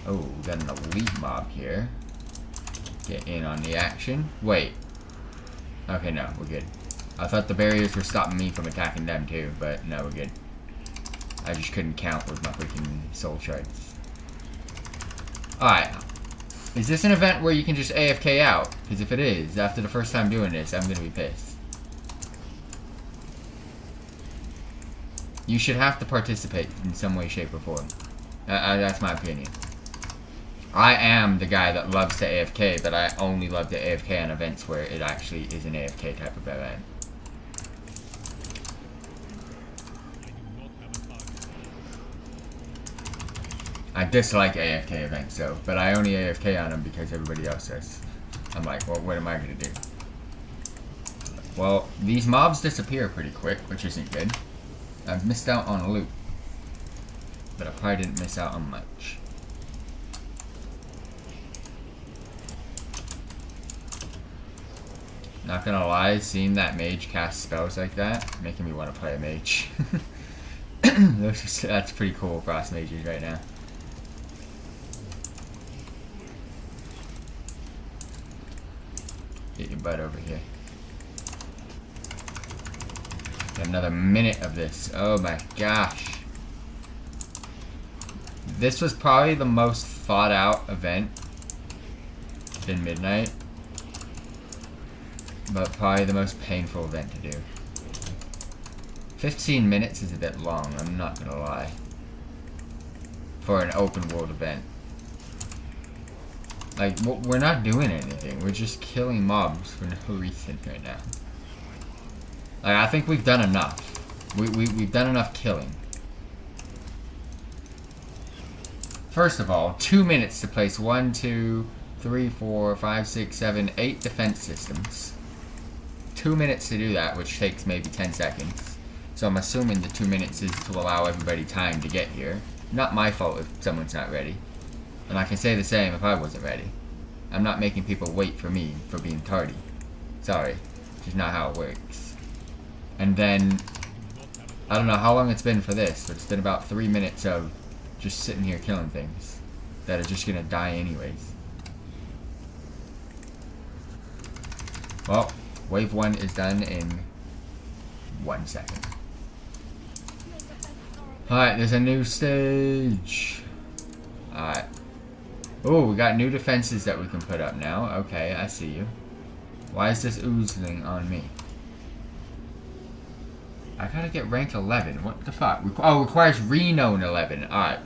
Oh, we got an elite mob here. Get in on the action. Wait. Okay, no, we're good. I thought the barriers were stopping me from attacking them, too, but no, we're good. I just couldn't count with my freaking soul shards. Alright. Is this an event where you can just AFK out? Because if it is, after the first time doing this, I'm going to be pissed. You should have to participate in some way, shape, or form. That's my opinion. I am the guy that loves to AFK, but I only love to AFK on events where it actually is an AFK type of event. I dislike AFK events, though, but I only AFK on them because everybody else does. I'm like, well, what am I going to do? Well, these mobs disappear pretty quick, which isn't good. I've missed out on a loot, but I probably didn't miss out on much. Not gonna lie, seeing that mage cast spells like that, making me want to play a mage. That's pretty cool for us mages right now. Get your butt over here. Got another minute of this. Oh my gosh. This was probably the most thought out event in Midnight. But probably the most painful event to do. 15 minutes is a bit long, I'm not gonna lie. For an open world event. Like, we're not doing anything. We're just killing mobs for no reason right now. Like, I think we've done enough. We've done enough killing. First of all, 2 minutes to place 1, 2, 3, 4, 5, 6, 7, 8 defense systems. 2 minutes to do that, which takes maybe 10 seconds. So I'm assuming the 2 minutes is to allow everybody time to get here. Not my fault if someone's not ready. And I can say the same if I wasn't ready. I'm not making people wait for me for being tardy. Sorry. It's just not how it works. And then, I don't know how long it's been for this, but it's been about 3 minutes of just sitting here killing things that are just gonna die anyways. Well, wave 1 is done in 1 second. Alright, there's a new stage. Alright. Oh, we got new defenses that we can put up now. Okay, I see you. Why is this oozing on me? I gotta get rank 11. What the fuck? Oh, requires Renown 11. Alright.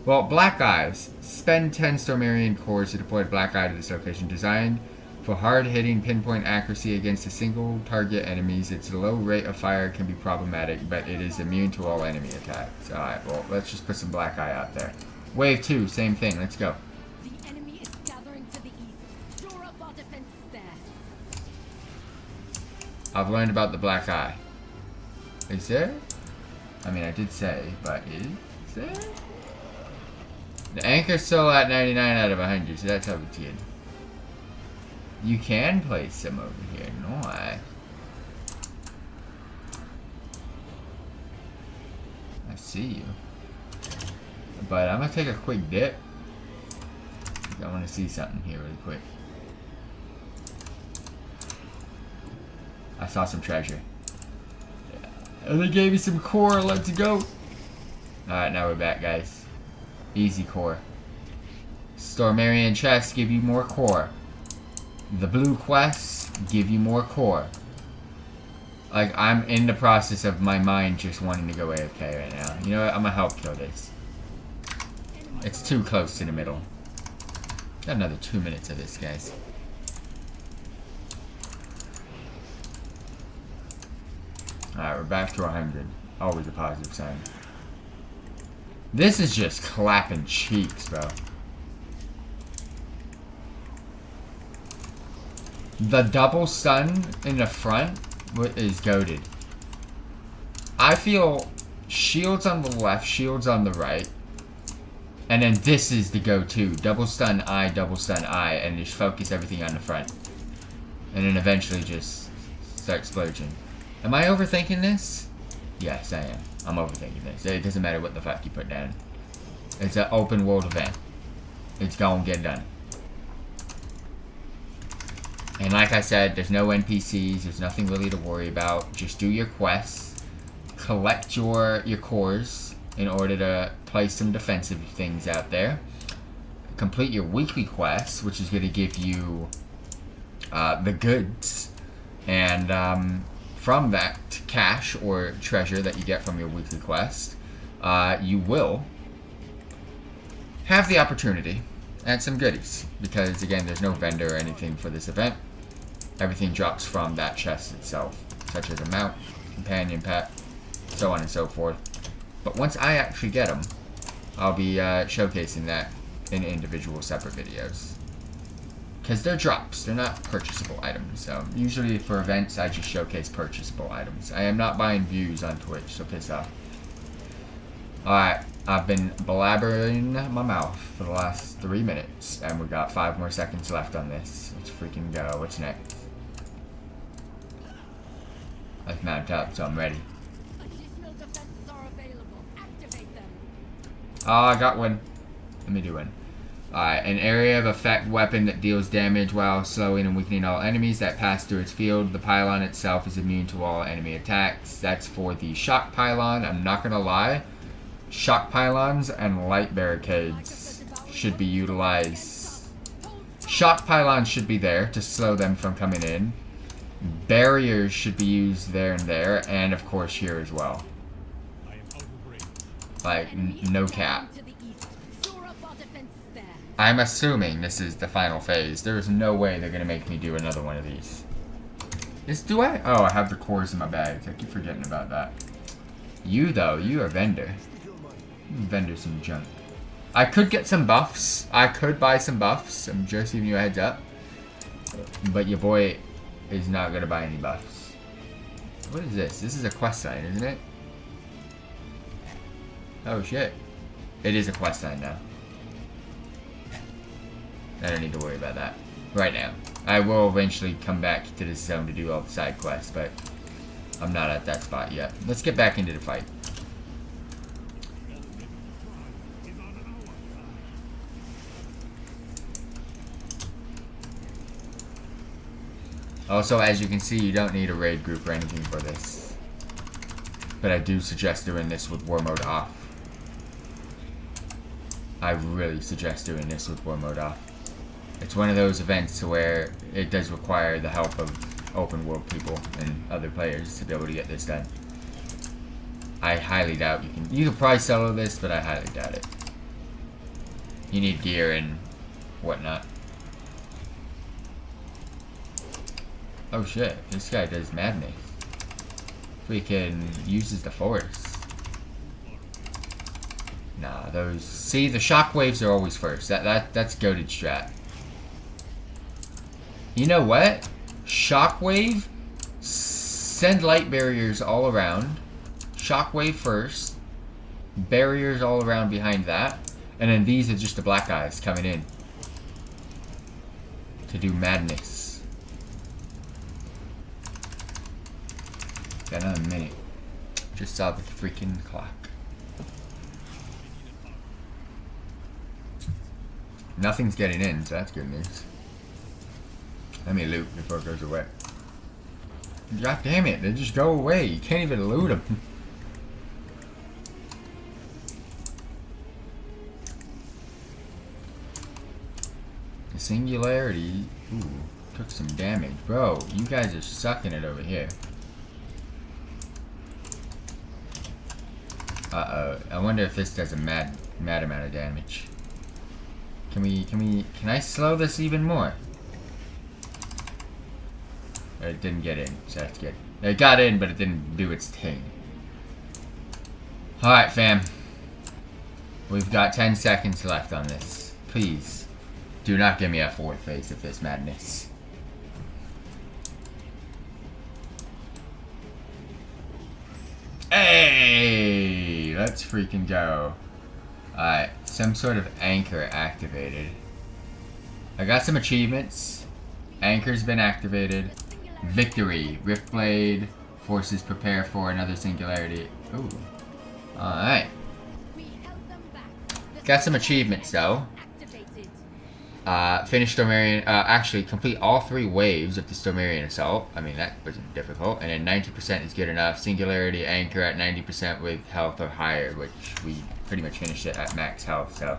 Well, Black Eyes. Spend 10 Stormarian cores to deploy Black Eye to this location. Designed for hard-hitting pinpoint accuracy against a single target enemies. Its low rate of fire can be problematic, but it is immune to all enemy attacks. Alright, well, let's just put some Black Eye out there. Wave 2, same thing. Let's go. The enemy is gathering to the east. Shore up our defenses there. I've learned about the Black Eye. Is there? I mean, I did say, but is there? The anchor's still at 99 out of 100, so that's how it's good. You can place them over here. No, I see you. But I'm gonna take a quick dip. I want to see something here really quick. I saw some treasure. Yeah. And they gave me some core. Let's go. Alright, now we're back, guys. Easy core. Stormarian chests give you more core. The blue quests give you more core. Like, I'm in the process of my mind just wanting to go AFK right now. You know what? I'm gonna help kill this. It's too close to the middle. Got another 2 minutes of this, guys. Alright, we're back to 100. Always a positive sign. This is just clapping cheeks, bro. The double stun in the front is goated. I feel shields on the left, shields on the right. And then this is the go-to. Double stun I, and just focus everything on the front. And then eventually just start splurging. Am I overthinking this? Yes, I am. I'm overthinking this. It doesn't matter what the fuck you put down. It's an open world event. It's gonna get done. And like I said, there's no NPCs, there's nothing really to worry about. Just do your quests, collect your cores in order to place some defensive things out there. Complete your weekly quests, which is going to give you the goods. And from that cash or treasure that you get from your weekly quest, you will have the opportunity at some goodies. Because again, there's no vendor or anything for this event. Everything drops from that chest itself, such as a mount, companion pet, so on and so forth. But once I actually get them, I'll be showcasing that in individual separate videos. Because they're drops, they're not purchasable items. So usually for events, I just showcase purchasable items. I am not buying views on Twitch, so piss off. Alright, I've been blabbering my mouth for the last 3 minutes, and we got 5 more seconds left on this. Let's freaking go. What's next? Let's mount up, so I'm ready. Additional defenses are available. Activate them. Oh, I got one. Let me do one. Alright, an area of effect weapon that deals damage while slowing and weakening all enemies that pass through its field. The pylon itself is immune to all enemy attacks. That's for the shock pylon. I'm not gonna lie. Shock pylons and light barricades should be utilized. Shock pylons should be there to slow them from coming in. Barriers should be used there and there, and of course here as well. I am out of range. Like, no cap. To the east. Shore up our defenses there. I'm assuming this is the final phase. There is no way they're gonna make me do another one of these. Do I? Oh, I have the cores in my bags. I keep forgetting about that. You, though, you are vendor. Vendor some junk. I could get some buffs. I could buy some buffs. I'm just giving you a heads up. But your boy is not gonna buy any buffs. What is this? This is a quest sign, isn't it? Oh shit. It is a quest sign now. I don't need to worry about that right now. I will eventually come back to this zone to do all the side quests, but I'm not at that spot yet. Let's get back into the fight. Also, as you can see, you don't need a raid group or anything for this. But I do suggest doing this with war mode off. I really suggest doing this with war mode off. It's one of those events where it does require the help of open world people and other players to be able to get this done. I highly doubt you can probably solo this, but I highly doubt it. You need gear and whatnot. Oh shit, this guy does madness. Freaking uses the force. Nah, those... See, the shockwaves are always first. That's goated strat. You know what? Shockwave, send light barriers all around. Shockwave first. Barriers all around behind that. And then these are just the black guys coming in. To do madness. Got another minute. Just saw the freaking clock. Nothing's getting in, so that's good news. Let me loot before it goes away. God damn it, they just go away. You can't even loot them. The singularity, ooh, took some damage. Bro, you guys are sucking it over here. Uh-oh, I wonder if this does a mad amount of damage. Can I slow this even more? It didn't get in, so that's good. It got in, but it didn't do its thing. Alright, fam. We've got 10 seconds left on this. Please, do not give me a fourth phase of this madness. Hey! Let's freaking go. Alright, some sort of anchor activated. I got some achievements. Anchor's been activated. Victory. Riftblade. Forces prepare for another singularity. Ooh. Alright. Got some achievements though. Finish Stormarian. Actually, complete all 3 waves of the Stormarian Assault. I mean, that wasn't difficult. And then 90% is good enough. Singularity Anchor at 90% with health or higher, which we pretty much finished it at max health, so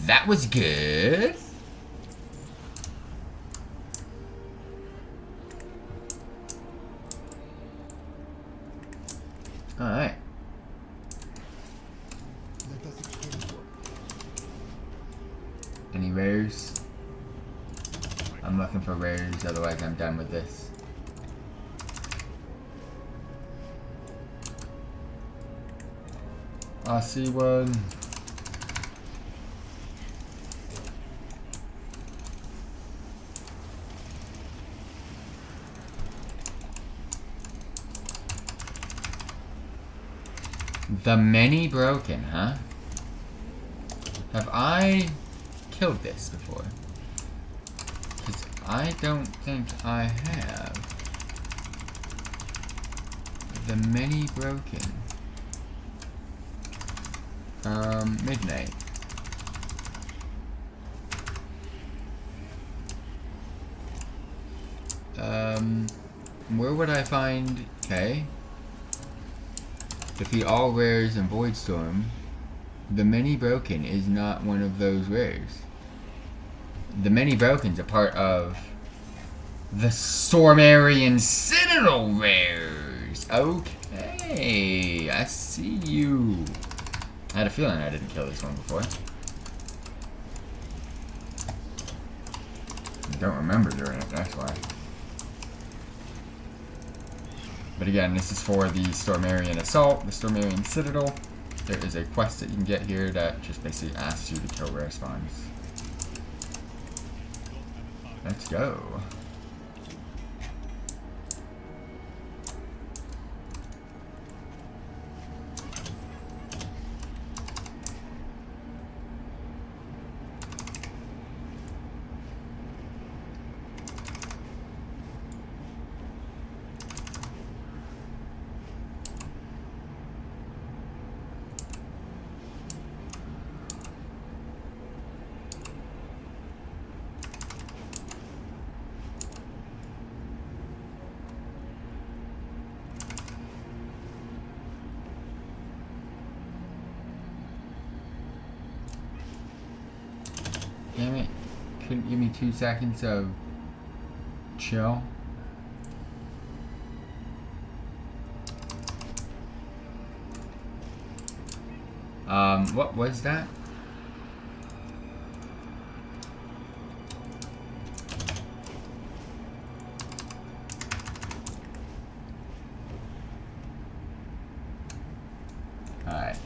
that was good. Alright. Any rares? I'm looking for rares, otherwise I'm done with this. I see one. The many broken, huh? Have I killed this before? Because I don't think I have. The many broken. Midnight. Where would I find... Okay. Defeat all rares and Voidstorm. The Many Broken is not one of those rares. The Many Broken's a part of the Stormarian Citadel rares. Okay, I see you. I had a feeling I didn't kill this one before. I don't remember doing it, that's why. But again, this is for the Stormarian Assault, the Stormarian Citadel. There is a quest that you can get here that just basically asks you to kill rare spawns. Let's go. Damn it. Couldn't give me 2 seconds of chill. What was that? Alright.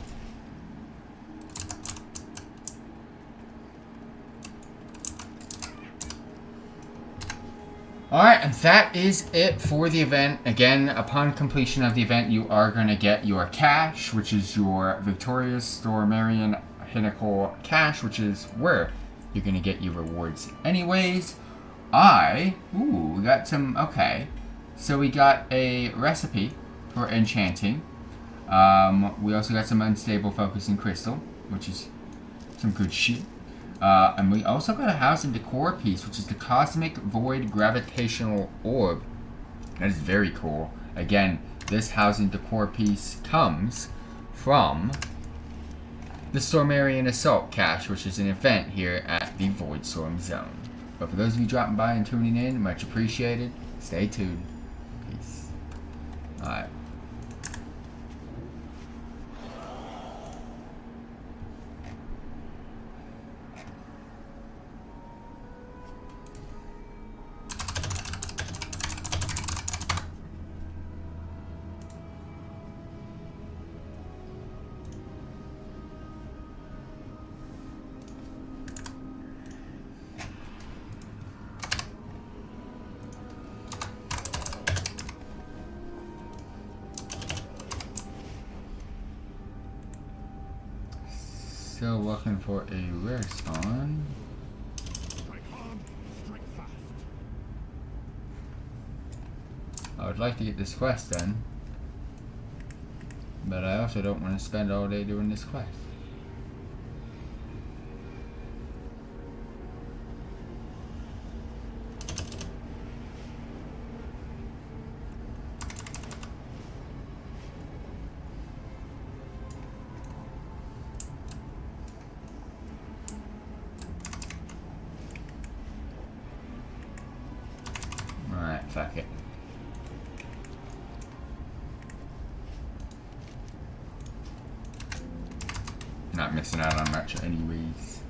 Alright, and that is it for the event. Again, upon completion of the event, you are going to get your cash, which is your Victorious Stormarian Pinnacle cash, which is where you're going to get your rewards anyways. We got some, okay. So we got a recipe for enchanting. We also got some unstable focusing crystal, which is some good shit. And we also got a house and decor piece, which is the Cosmic Void Gravitational Orb. That is very cool. Again, this house and decor piece comes from the Stormarian Assault cache, which is an event here at the Void Storm Zone. But for those of you dropping by and tuning in, much appreciated. Stay tuned. Peace. Alright. Still looking for a rare spawn. I would like to get this quest done, but I also don't want to spend all day doing this quest. Fuck it. Not missing out on much anyways.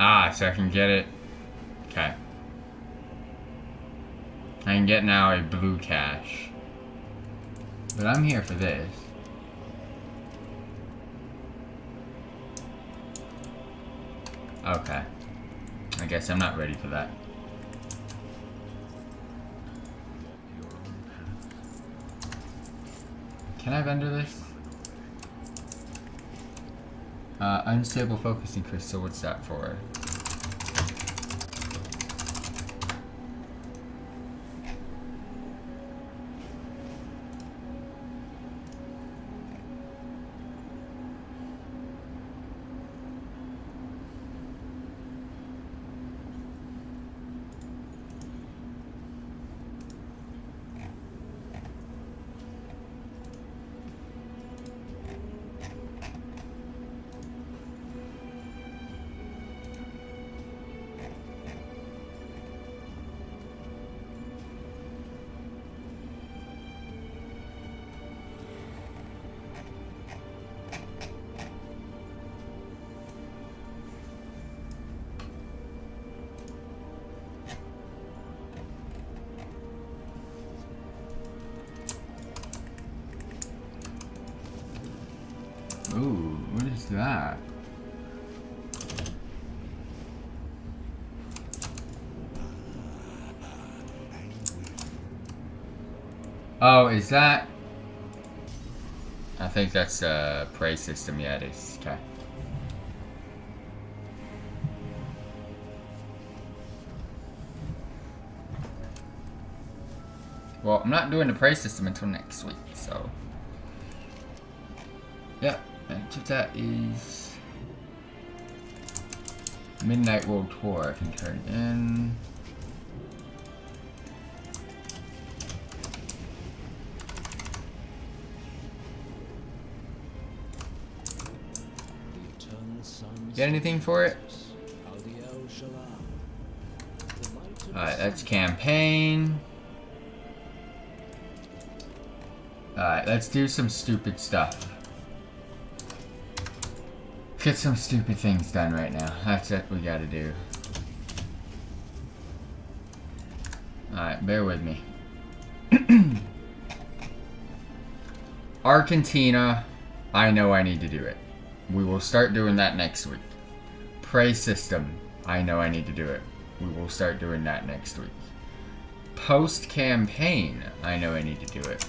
Ah, so I can get it. Okay. I can get now a blue cache. But I'm here for this. Okay. I guess I'm not ready for that. Can I vendor this? Unstable focusing crystal, what's that for? Ooh, what is that? Oh, is that? I think that's a prey system. Yeah, it is. Okay. Well, I'm not doing the prey system until next week, so. Yeah, and that is Midnight World Tour. I can turn in. Get anything for it? Alright, that's campaign. Alright, let's do some stupid stuff. Get some stupid things done right now. That's what we gotta do. Alright, bear with me. Argentina, I know I need to do it. We will start doing that next week. Prey system, I know I need to do it. We will start doing that next week. Post-campaign, I know I need to do it.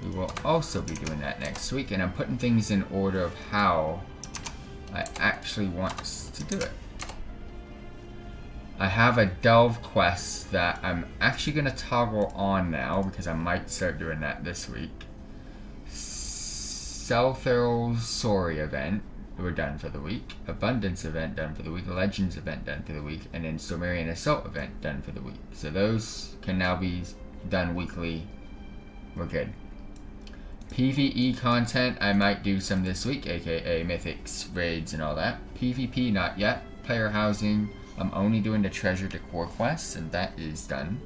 We will also be doing that next week, and I'm putting things in order of how I actually want to do it. I have a delve quest that I'm actually going to toggle on now because I might start doing that this week. Seltheral's Sori event, we're done for the week. Abundance event, done for the week. Legends event, done for the week. And then Sumerian Assault event, done for the week. So those can now be done weekly. We're good. PvE content, I might do some this week, aka mythics, raids, and all that. PvP, not yet. Player housing, I'm only doing the treasure decor quests, and that is done.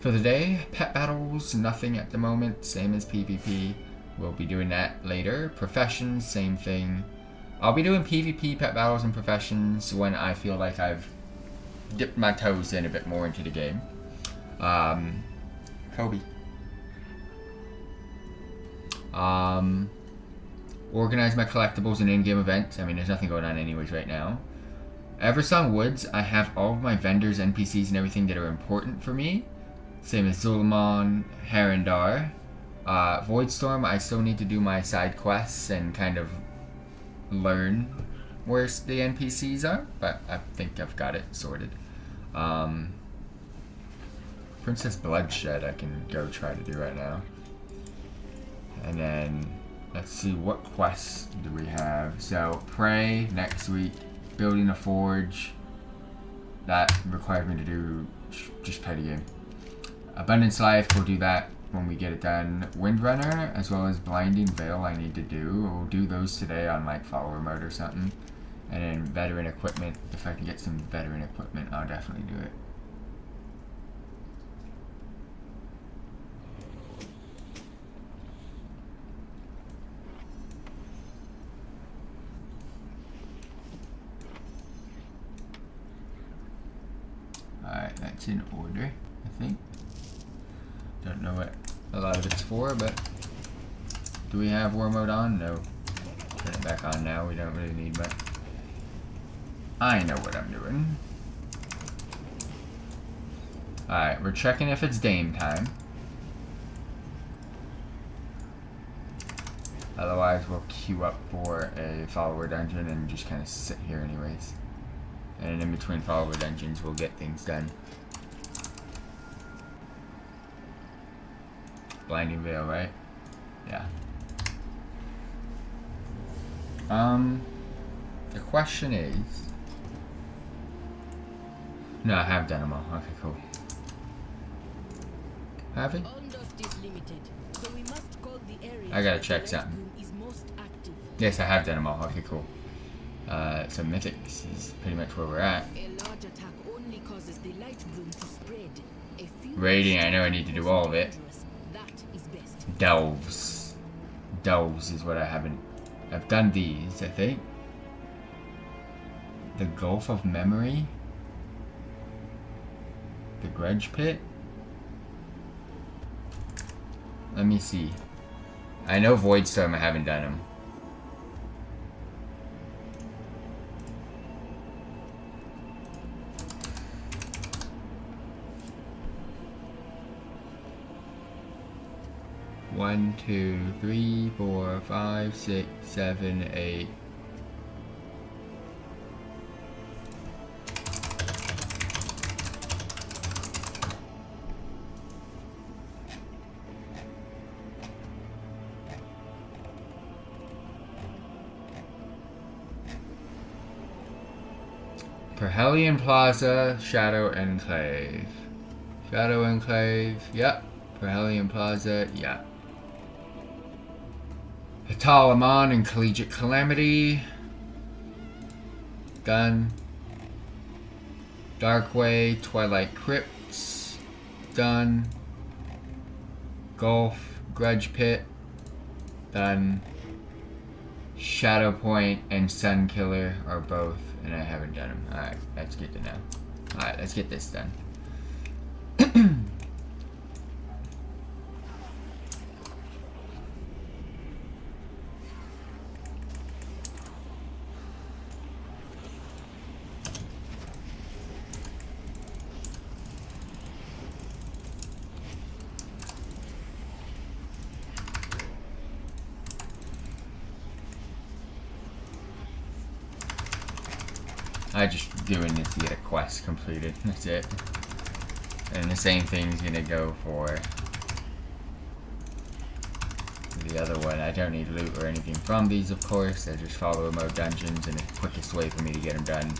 For the day, pet battles, nothing at the moment, same as PvP. We'll be doing that later. Professions, same thing. I'll be doing PvP, pet battles, and professions when I feel like I've dipped my toes in a bit more into the game. Kobe. Organize my collectibles and in-game events. I mean, there's nothing going on anyways right now. Eversong Woods, I have all of my vendors, NPCs, and everything that are important for me. Same as Zul'Aman, Harandar. Voidstorm, I still need to do my side quests and kind of learn where the NPCs are, but I think I've got it sorted. Princess Bloodshed I can go try to do right now. And then, let's see, what quests do we have? So, Prey next week, Building a Forge. That requires me to do, just play the game. Abundance Life, we'll do that when we get it done. Windrunner, as well as Blinding Veil I need to do. We'll do those today on like follower mode or something. And then veteran equipment, if I can get some veteran equipment, I'll definitely do it. that's in order, I think. Don't know what a lot of it's for, but do we have war mode on? No. Turn it back on now. We don't really need much. I know what I'm doing. Alright, we're checking if it's Dame time. Otherwise, we'll queue up for a follower dungeon and just kind of sit here anyways. And in between follower dungeons, we'll get things done. Blinding Veil, right? Yeah. The question is... No, I have done them all. Okay, cool. Have we? I gotta check something. Yes, I have done them all. Okay, cool. So Mythics is pretty much where we're at. Raiding, I know I need to do all of it. Delves. Delves is what I haven't... I've done these, I think. The Gulf of Memory. The Grudge Pit. Let me see. I know Voidstorm, I haven't done them. One, two, three, 4, 5, 6, 7, 8. Perhelion Plaza, Shadow Enclave. Shadow Enclave, yep. Perhelion Plaza, yep. Hatalamon and Collegiate Calamity. Done. Darkway, Twilight Crypts. Done. Gulf, Grudge Pit. Done. Shadow Point and Sun Killer are both, and I haven't done them. Alright, that's good to know. Alright, let's get this done. I just doing this to get a quest completed. That's it. And the same thing's gonna go for the other one. I don't need loot or anything from these, of course. I just follow mode dungeons, and the quickest way for me to get them done.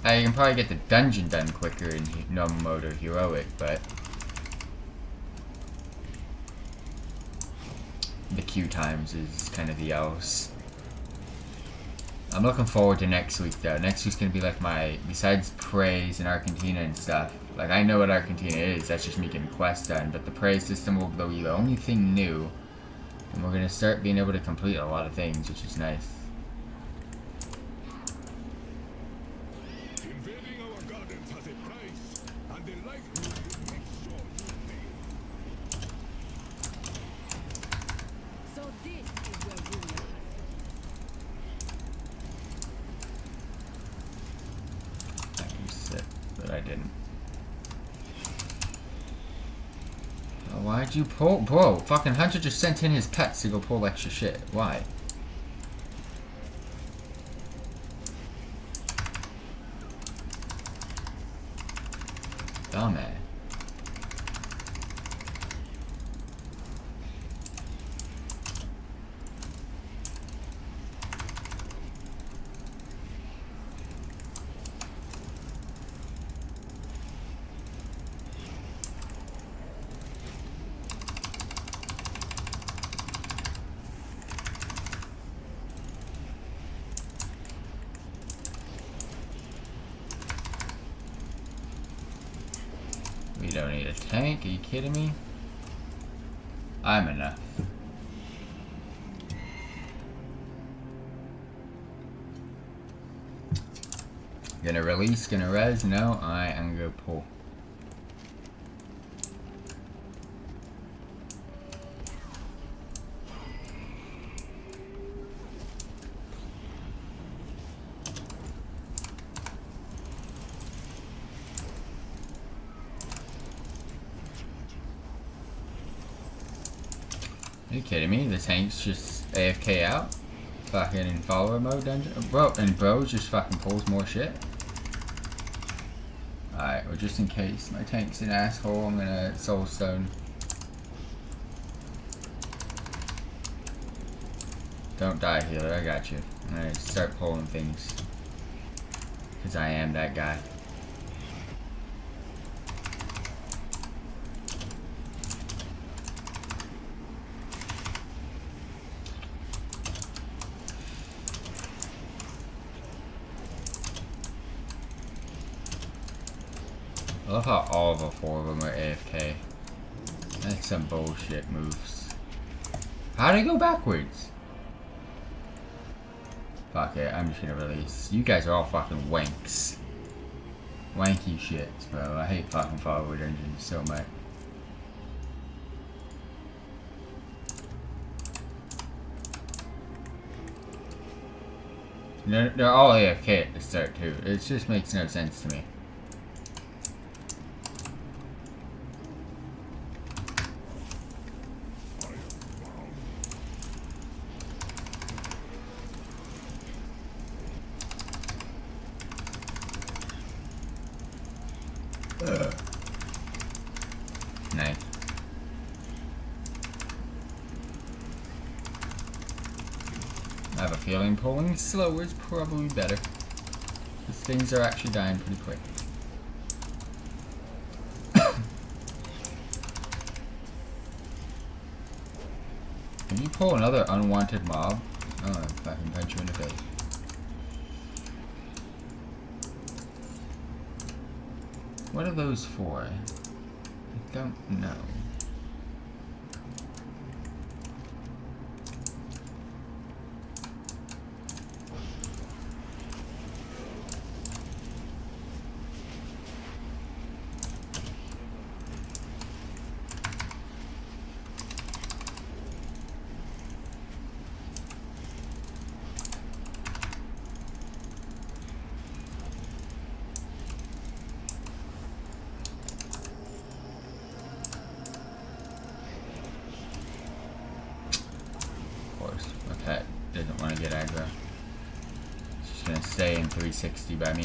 I can probably get the dungeon done quicker in normal mode or heroic, but the queue times is kind of the else. I'm looking forward to next week though. Next week's gonna be like my, besides praise and Argentina and stuff, like I know what Argentina is, that's just me getting quests done, but the praise system will be the only thing new, and we're gonna start being able to complete a lot of things, which is nice. Invading our gardens has a price, and the light room makes sure you pay. So this is where we are. I can sit, but I didn't. Oh, why'd you pull? Bro, fucking Hunter just sent in his pets to go pull extra shit. Why? Dumbass. We don't need a tank, are you kidding me? I'm enough. Gonna release, gonna res? No, I am gonna pull. you kidding me? The tank's just AFK out? Fucking in follower mode dungeon? Bro, and bro just fucking pulls more shit? Alright, well just in case my tank's an asshole, I'm gonna soulstone. Don't die, healer, I got you. I'm gonna start pulling things. Because I am that guy. I love how all of the 4 of them are AFK. That's some bullshit moves. How'd I go backwards? Fuck it, I'm just gonna release. You guys are all fucking wanks. Wanky shits, bro. I hate fucking follower dungeons so much. They're all AFK at the start too. It just makes no sense to me. Nice. I have a feeling pulling slower is probably better. Because things are actually dying pretty quick. Can you pull another unwanted mob? Oh, I'll fucking punch you in the face. What are those for? I don't know. Pet doesn't want to get aggro. It's just gonna stay in 360 by me.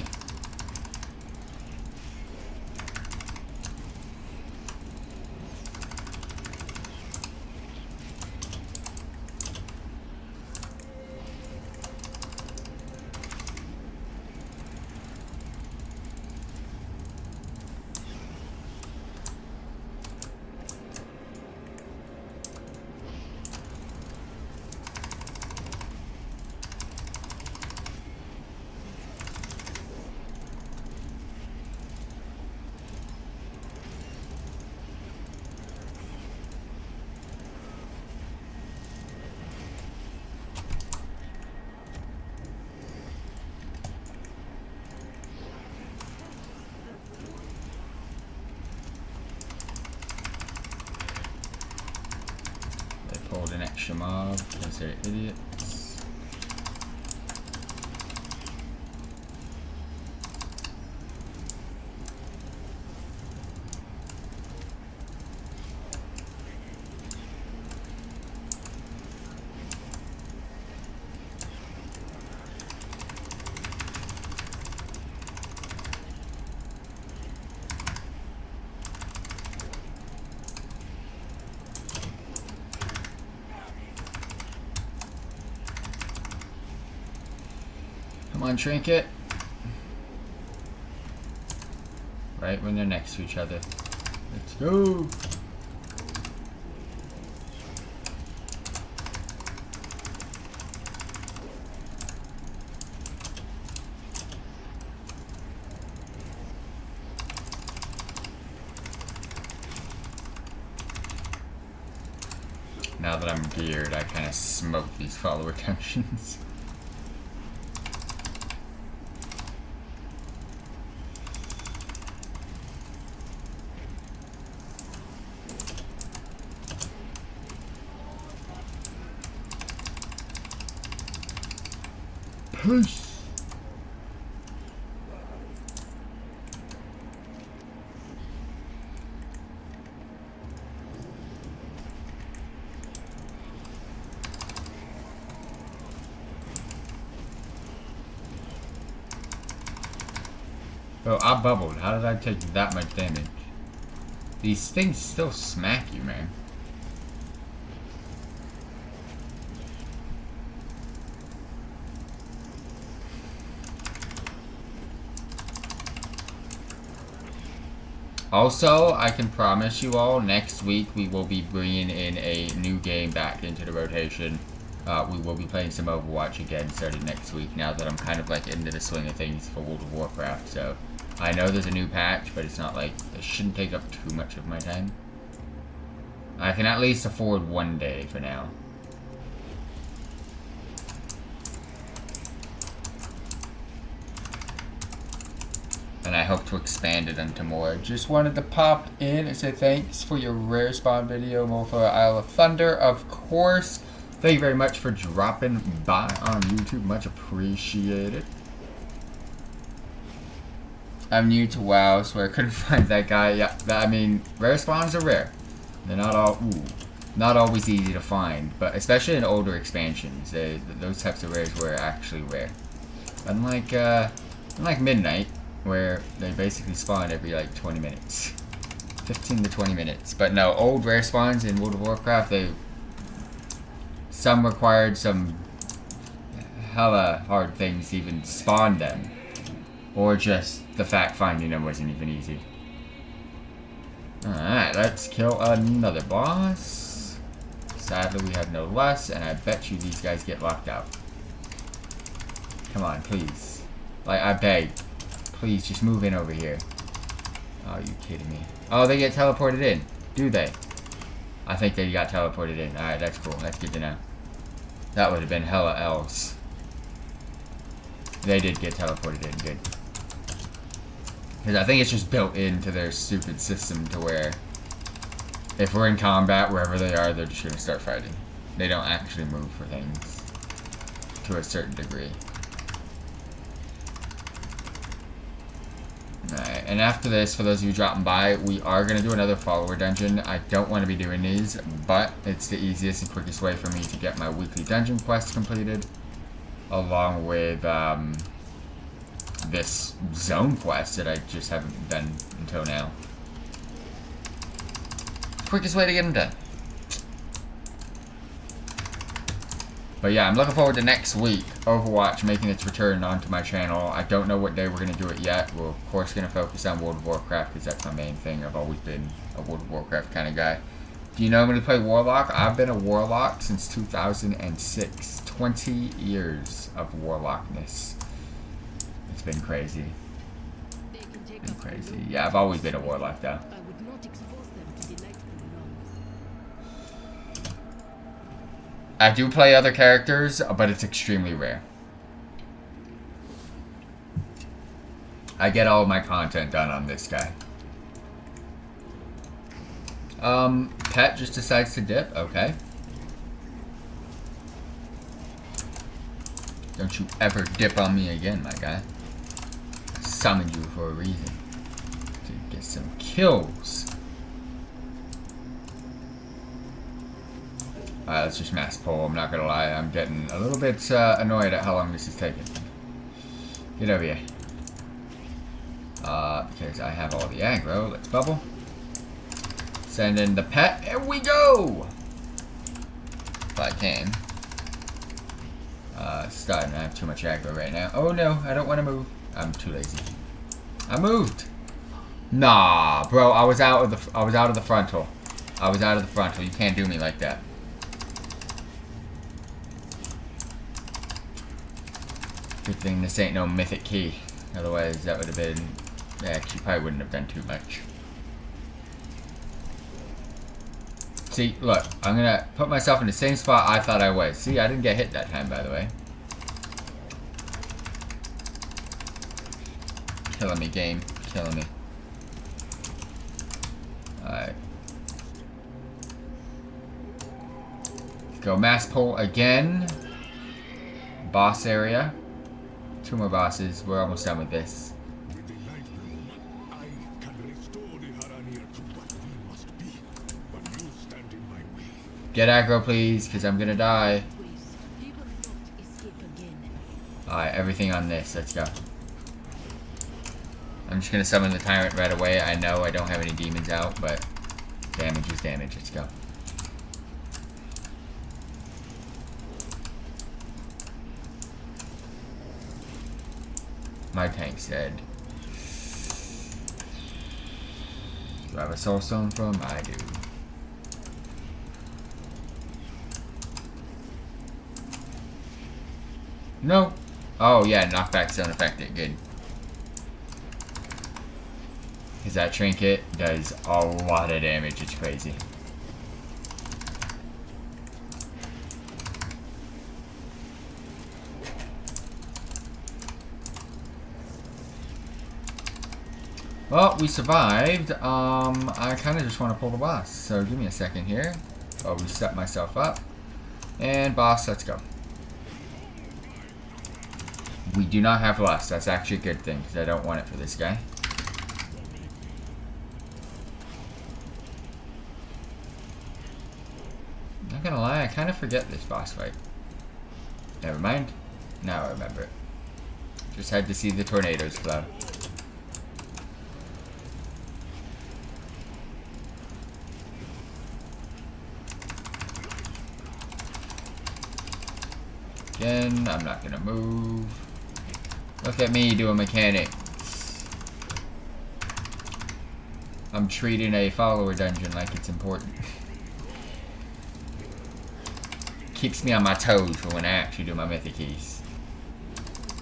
Pulled an extra mob because they're idiots. Come on, trinket. Right when they're next to each other. Let's go. Now that I'm geared, I kind of smoke these follower tensions. Peace. Bro, I bubbled. How did I take that much damage? These things still smack you, man. Also, I can promise you all, next week we will be bringing in a new game back into the rotation. We will be playing some Overwatch again starting next week, now that I'm kind of like into the swing of things for World of Warcraft. So, I know there's a new patch, but it's not like, it shouldn't take up too much of my time. I can at least afford one day for now. And I hope to expand it into more. Just wanted to pop in and say thanks for your rare spawn video, more for Isle of Thunder, of course. Thank you very much for dropping by on YouTube. Much appreciated. I'm new to WoW, so I couldn't find that guy. Yeah, I mean, rare spawns are rare. They're not all, not always easy to find, but especially in older expansions, those types of rares were actually rare. Unlike Midnight, where they basically spawn every like 20 minutes. 15 to 20 minutes. But no, old rare spawns in World of Warcraft, some required some hella hard things to even spawn them. Or just the fact finding them wasn't even easy. Alright, let's kill another boss. Sadly, we have no less, and I bet you these guys get locked out. Come on, please. Like, I beg. Please, just move in over here. Oh, you kidding me? Oh, they get teleported in. Do they? I think they got teleported in. Alright, that's cool. That's good to know. That would have been hella else. They did get teleported in. Good. Because I think it's just built into their stupid system to where if we're in combat, wherever they are, they're just going to start fighting. They don't actually move for things to a certain degree. Alright, and after this, for those of you dropping by, we are going to do another follower dungeon. I don't want to be doing these, but it's the easiest and quickest way for me to get my weekly dungeon quest completed, along with this zone quest that I just haven't done until now. Quickest way to get them done. But yeah, I'm looking forward to next week, Overwatch making its return onto my channel. I don't know what day we're going to do it yet. We're of course going to focus on World of Warcraft because that's my main thing. I've always been a World of Warcraft kind of guy. Do you know I'm going to play Warlock? I've been a Warlock since 2006. 20 years of Warlockness. It's been crazy. It's been crazy. Yeah, I've always been a Warlock though. I would not expose them to delightful wrongs. I do play other characters, but it's extremely rare. I get all of my content done on this guy. Pet just decides to dip. Okay. Don't you ever dip on me again, my guy. I summoned you for a reason. To get some kills. Alright, let's just mass pull. I'm not gonna lie. I'm getting a little bit annoyed at how long this is taking. Get over here. Because I have all the aggro. Let's bubble. Send in the pet. Here we go! If I can. Stun. I have too much aggro right now. Oh no, I don't want to move. I'm too lazy. I moved. Nah, bro. I was out of the frontal. I was out of the frontal. You can't do me like that. Good thing this ain't no mythic key. Otherwise, that would have been. Yeah, she probably wouldn't have done too much. See, look. I'm gonna put myself in the same spot I thought I was. See, I didn't get hit that time, by the way. Killing me, game. Killing me. Alright. Go mass pull again. Boss area. 2 more bosses. We're almost done with this. With the light bloom, I can restore the Haranir to what we must be. But you stand in my way. Get aggro, please, because I'm gonna die. He will not escape again. Alright, everything on this. Let's go. I'm just gonna summon the tyrant right away. I know I don't have any demons out, but damage is damage. Let's go. My tank's dead. Do I have a soul stone from? I do. No. Oh yeah, knockback's unaffected. Good. Because that trinket does a lot of damage. It's crazy. Well, we survived. I kind of just want to pull the boss. So give me a second here. I'll reset myself up. And boss, let's go. We do not have lust. That's actually a good thing, because I don't want it for this guy. Not gonna lie, I kind of forget this boss fight. Never mind. Now I remember it. Just had to see the tornadoes flow. Again, I'm not gonna move. Look at me doing mechanics. I'm treating a follower dungeon like it's important. Keeps me on my toes for when I actually do my mythic keys.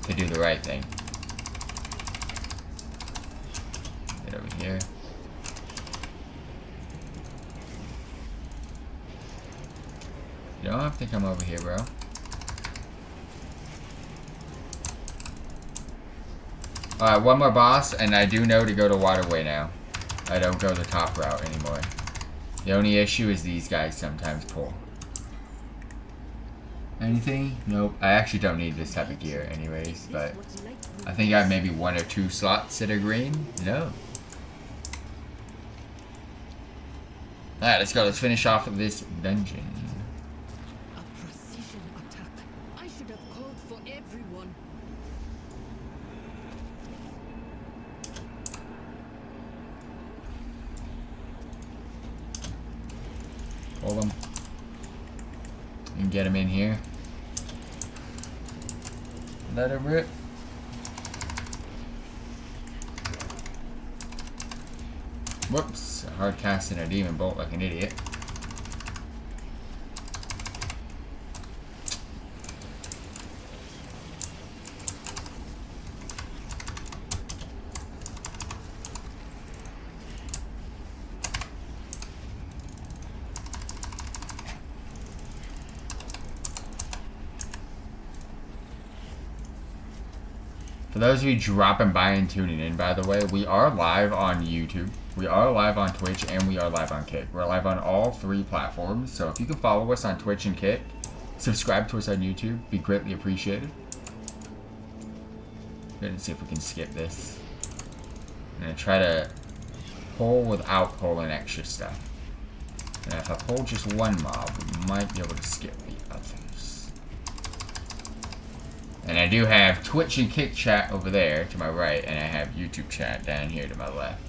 To do the right thing. Get over here. You don't have to come over here, bro. Alright, one more boss, and I do know to go to Waterway now. I don't go the top route anymore. The only issue is these guys sometimes pull. Anything? Nope. I actually don't need this type of gear anyways, but I think I have maybe 1 or 2 slots that are green. No. Alright, let's go. Let's finish off this dungeon. A precision attack. I should have called for everyone. Pull them. And get them in here. Let it rip. Whoops. Hard casting a demon bolt like an idiot. For those of you dropping by and tuning in, by the way, we are live on YouTube, we are live on Twitch, and we are live on Kick. We're live on all 3 platforms, so if you can follow us on Twitch and Kick, subscribe to us on YouTube, be greatly appreciated. Let's see if we can skip this. I'm going to try to pull without pulling extra stuff. And if I pull just one mob, we might be able to skip the others. And I do have Twitch and Kick chat over there to my right, and I have YouTube chat down here to my left.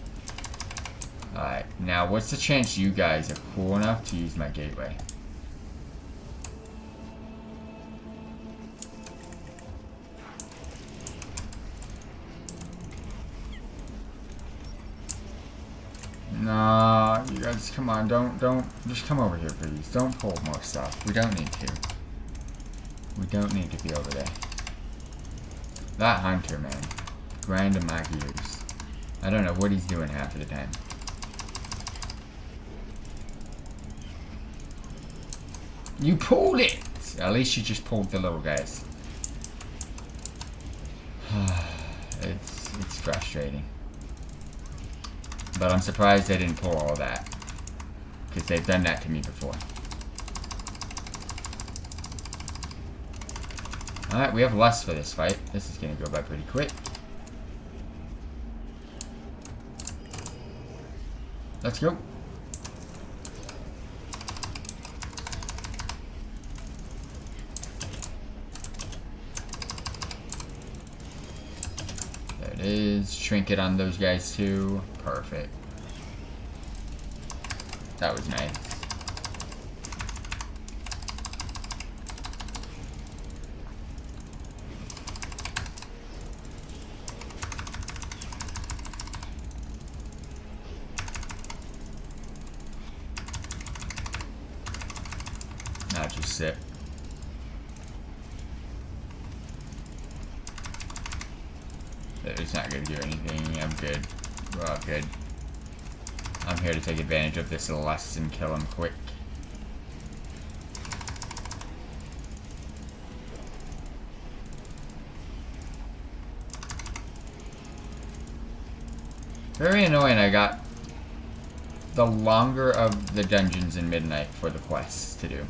Alright, now what's the chance you guys are cool enough to use my gateway? Nah, you guys, come on, don't, just come over here, please. Don't pull more stuff. We don't need to. We don't need to be over there. That hunter, man. Grinding my gears. I don't know what he's doing half of the time. You pulled it! At least you just pulled the little guys. It's frustrating. But I'm surprised they didn't pull all that. Because they've done that to me before. Alright, we have lust for this fight. This is going to go by pretty quick. Let's go. There it is. Trinket on those guys too. Perfect. That was nice. Now just sit. It's not gonna do anything. I'm good. We're all good. I'm here to take advantage of this less and kill him quick. Very annoying. I got the longer of the dungeons in Midnight for the quests to do.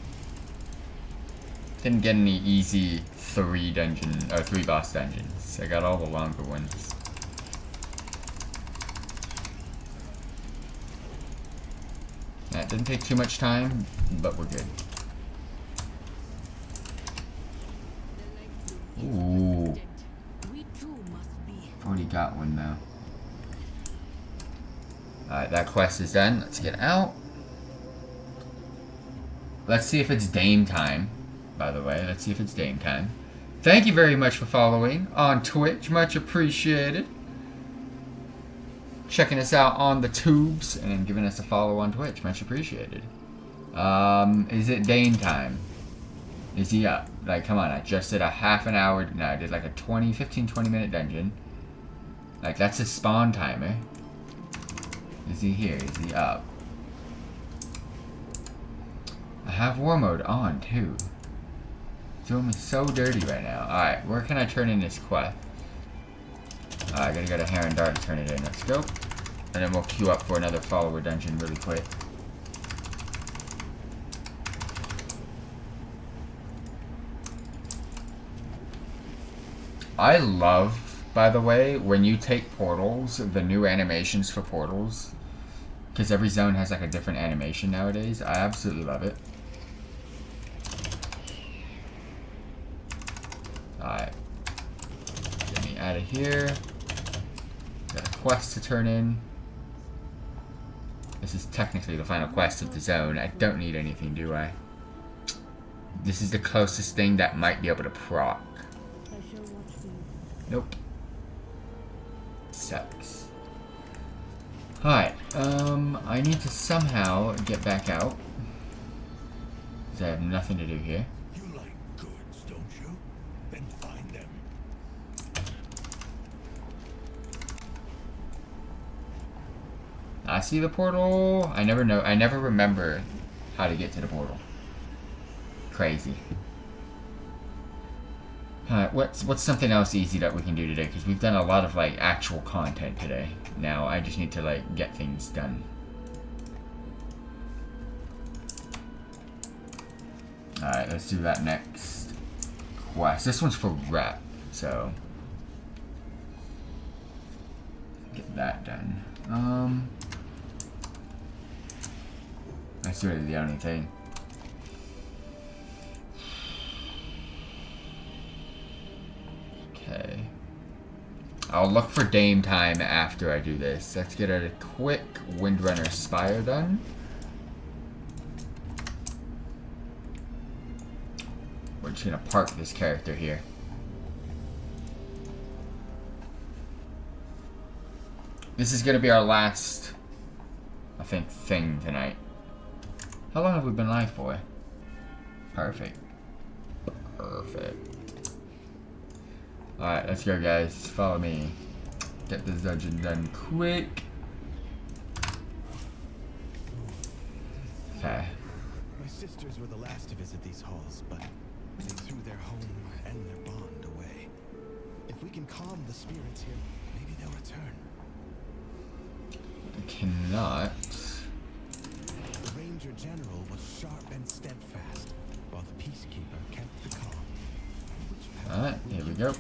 Didn't get any easy 3 boss dungeons. I got all the longer ones. That didn't take too much time, but we're good. Ooh. We too must be. Already got one though. Alright, that quest is done. Let's get out. Let's see if it's Dame time. By the way, let's see if it's Dame time. Thank you very much for following on Twitch. Much appreciated. Checking us out on the tubes and giving us a follow on Twitch. Much appreciated. Is it Dame time? Is he up? Like, come on, I just did a half an hour. No, I did like a 15-20 minute dungeon. Like, that's a spawn timer. Is he here? Is he up? I have war mode on too. Doing me so dirty right now. Alright, where can I turn in this quest? I gotta go to Heron Dar to turn it in. Let's go. And then we'll queue up for another follower dungeon really quick. I love, by the way, when you take portals, the new animations for portals. Because every zone has like a different animation nowadays. I absolutely love it. Alright. Get me out of here. Got a quest to turn in. This is technically the final quest of the zone. I don't need anything, do I? This is the closest thing that might be able to proc. Nope. Sucks. Alright, I need to somehow get back out. Because I have nothing to do here. You like goods, don't you? Then find them. I see the portal. I never remember how to get to the portal. Crazy. Alright, what's something else easy that we can do today? Because we've done a lot of like actual content today. Now I just need to like get things done. Alright, let's do that next quest. This one's for rep, so get that done. That's really the only thing. Okay. I'll look for Dame time after I do this. Let's get a quick Windrunner Spire done. We're just gonna park this character here. This is gonna be our last, I think, thing tonight. How long have we been live for? Perfect. Perfect. Alright, let's go guys. Follow me. Get this dungeon done quick. Okay. My sisters were the last to visit these halls, but they threw their home and their bond away. If we can calm the spirits here, maybe they'll return. I cannot. The Ranger General was sharp and steadfast, while the Peacekeeper kept the calm. Alright, here we go.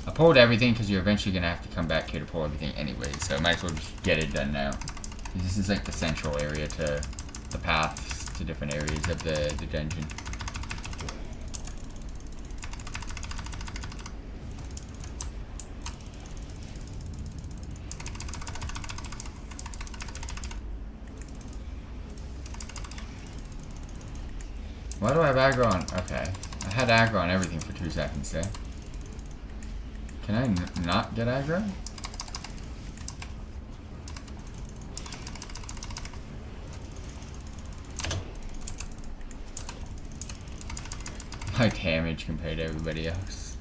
I pulled everything because you're eventually going to have to come back here to pull everything anyway, so I might as well just get it done now. This is like the central area to the paths to different areas of the dungeon. Why do I have aggro on? Okay. I had aggro on everything for 2 seconds there. Can I not get aggro? My damage compared to everybody else.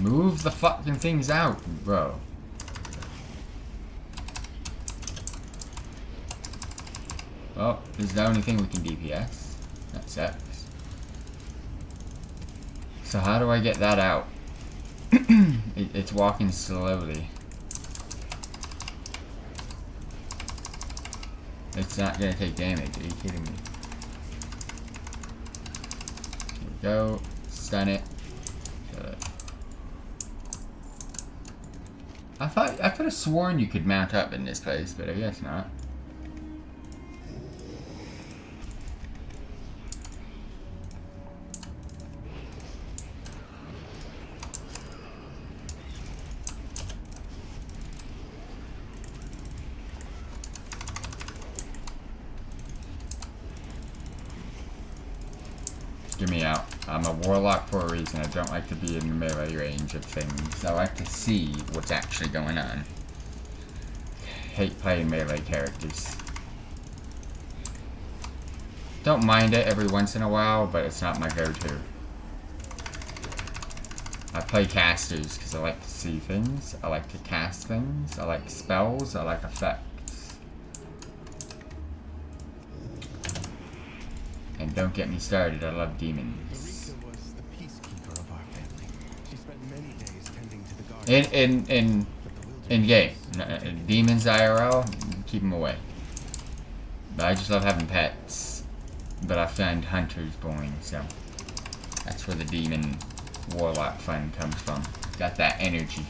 Move the fucking things out, bro. Well, this is the only thing we can DPS. That sucks. So how do I get that out? It's walking slowly. It's not gonna take damage. Are you kidding me? Here we go. Stun it. Kill it. I could have sworn you could mount up in this place, but I guess not. Get me out. I'm a warlock for a reason. I don't like to be in the melee range of things. I like to see what's actually going on. Hate playing melee characters. Don't mind it every once in a while, but it's not my go-to. I play casters because I like to see things. I like to cast things. I like spells. I like effects. And don't get me started, I love demons. Marika was the peacekeeper of our family. She spent many days tending to the garden. In game. Demons IRL, keep them away. But I just love having pets. But I find hunters boring, so that's where the demon warlock fun comes from. Got that energy.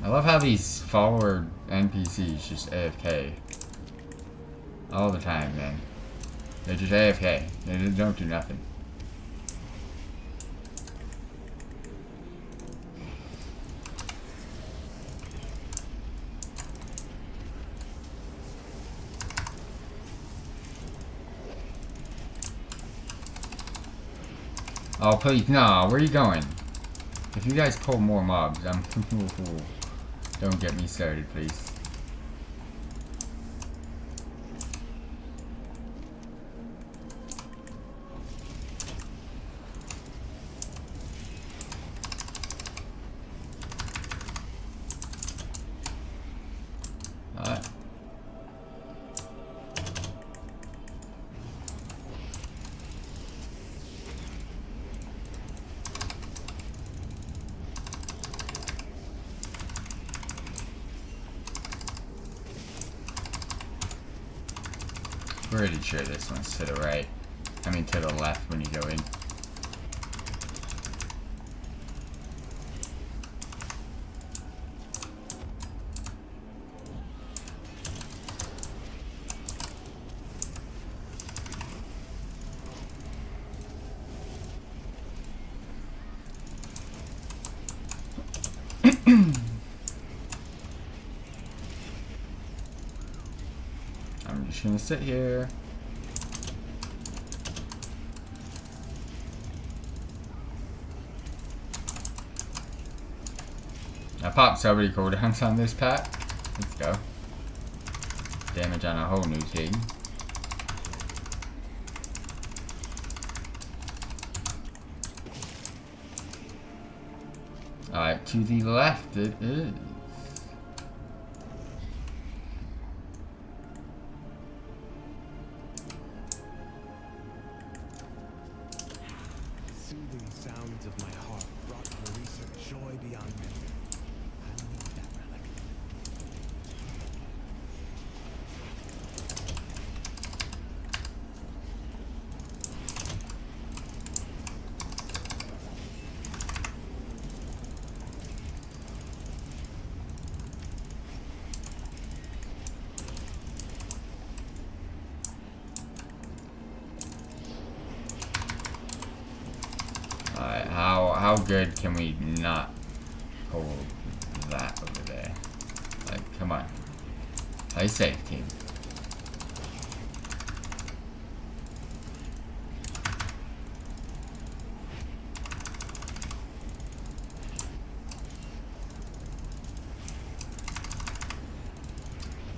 I love how these follower NPCs just AFK. All the time, man. They're just AFK. They don't do nothing. Oh, please, no, where are you going? If you guys pull more mobs, I'm... Don't get me started, please. Alright. Pretty sure this one's to the right. I mean to the left when you go in. I'm just gonna sit here. I popped so many cooldowns on this pack. Let's go. Damage on a whole new team. Alright, to the left it is. Soothing sounds of my heart brought Marisa joy beyond measure. I need that relic. Alright, how good can we not hold that over there? Like, come on. Play safe, team.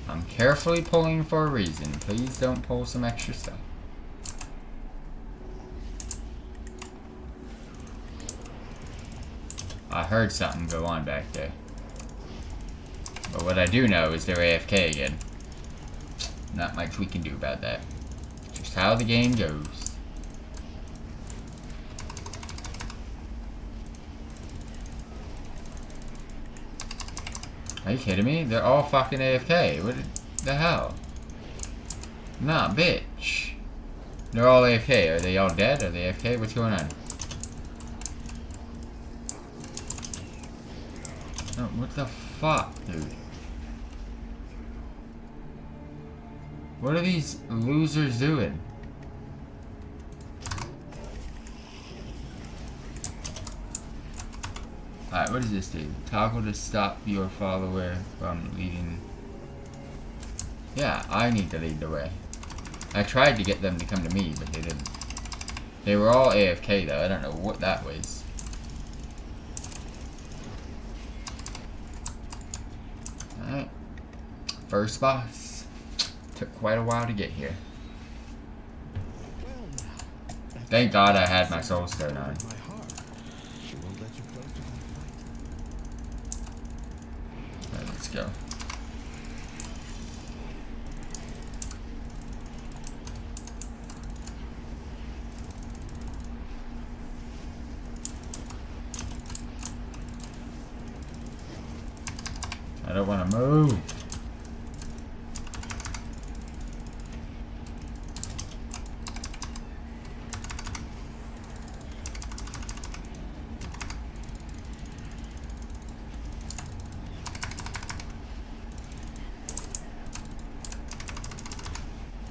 I'm carefully pulling for a reason. Please don't pull some extra stuff. I heard something go on back there. But what I do know is they're AFK again. Not much we can do about that. Just how the game goes. Are you kidding me? They're all fucking AFK. What the hell? Nah, bitch. They're all AFK. Are they all dead? Are they AFK? What's going on? Oh, what the fuck, dude? What are these losers doing? Alright, what does this do? Toggle to stop your follower from leading. Yeah, I need to lead the way. I tried to get them to come to me, but they didn't. They were all AFK though, I don't know what that was. Alright. First boss. Took quite a while to get here. Thank God I had my soul stone on. Alright, let's go. I don't want to move.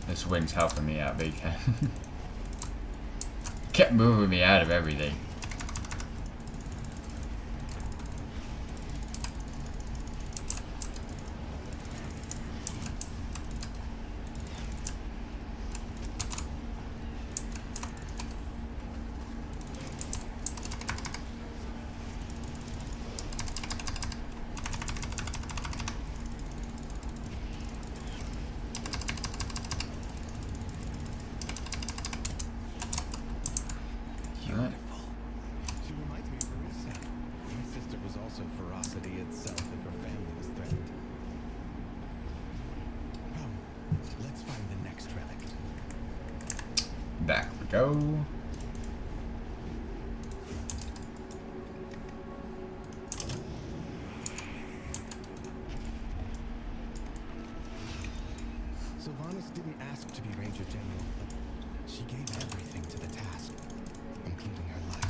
This wind's helping me out big time. Kept moving me out of everything. Back we go. Sylvanas didn't ask to be Ranger General, but she gave everything to the task, including her life.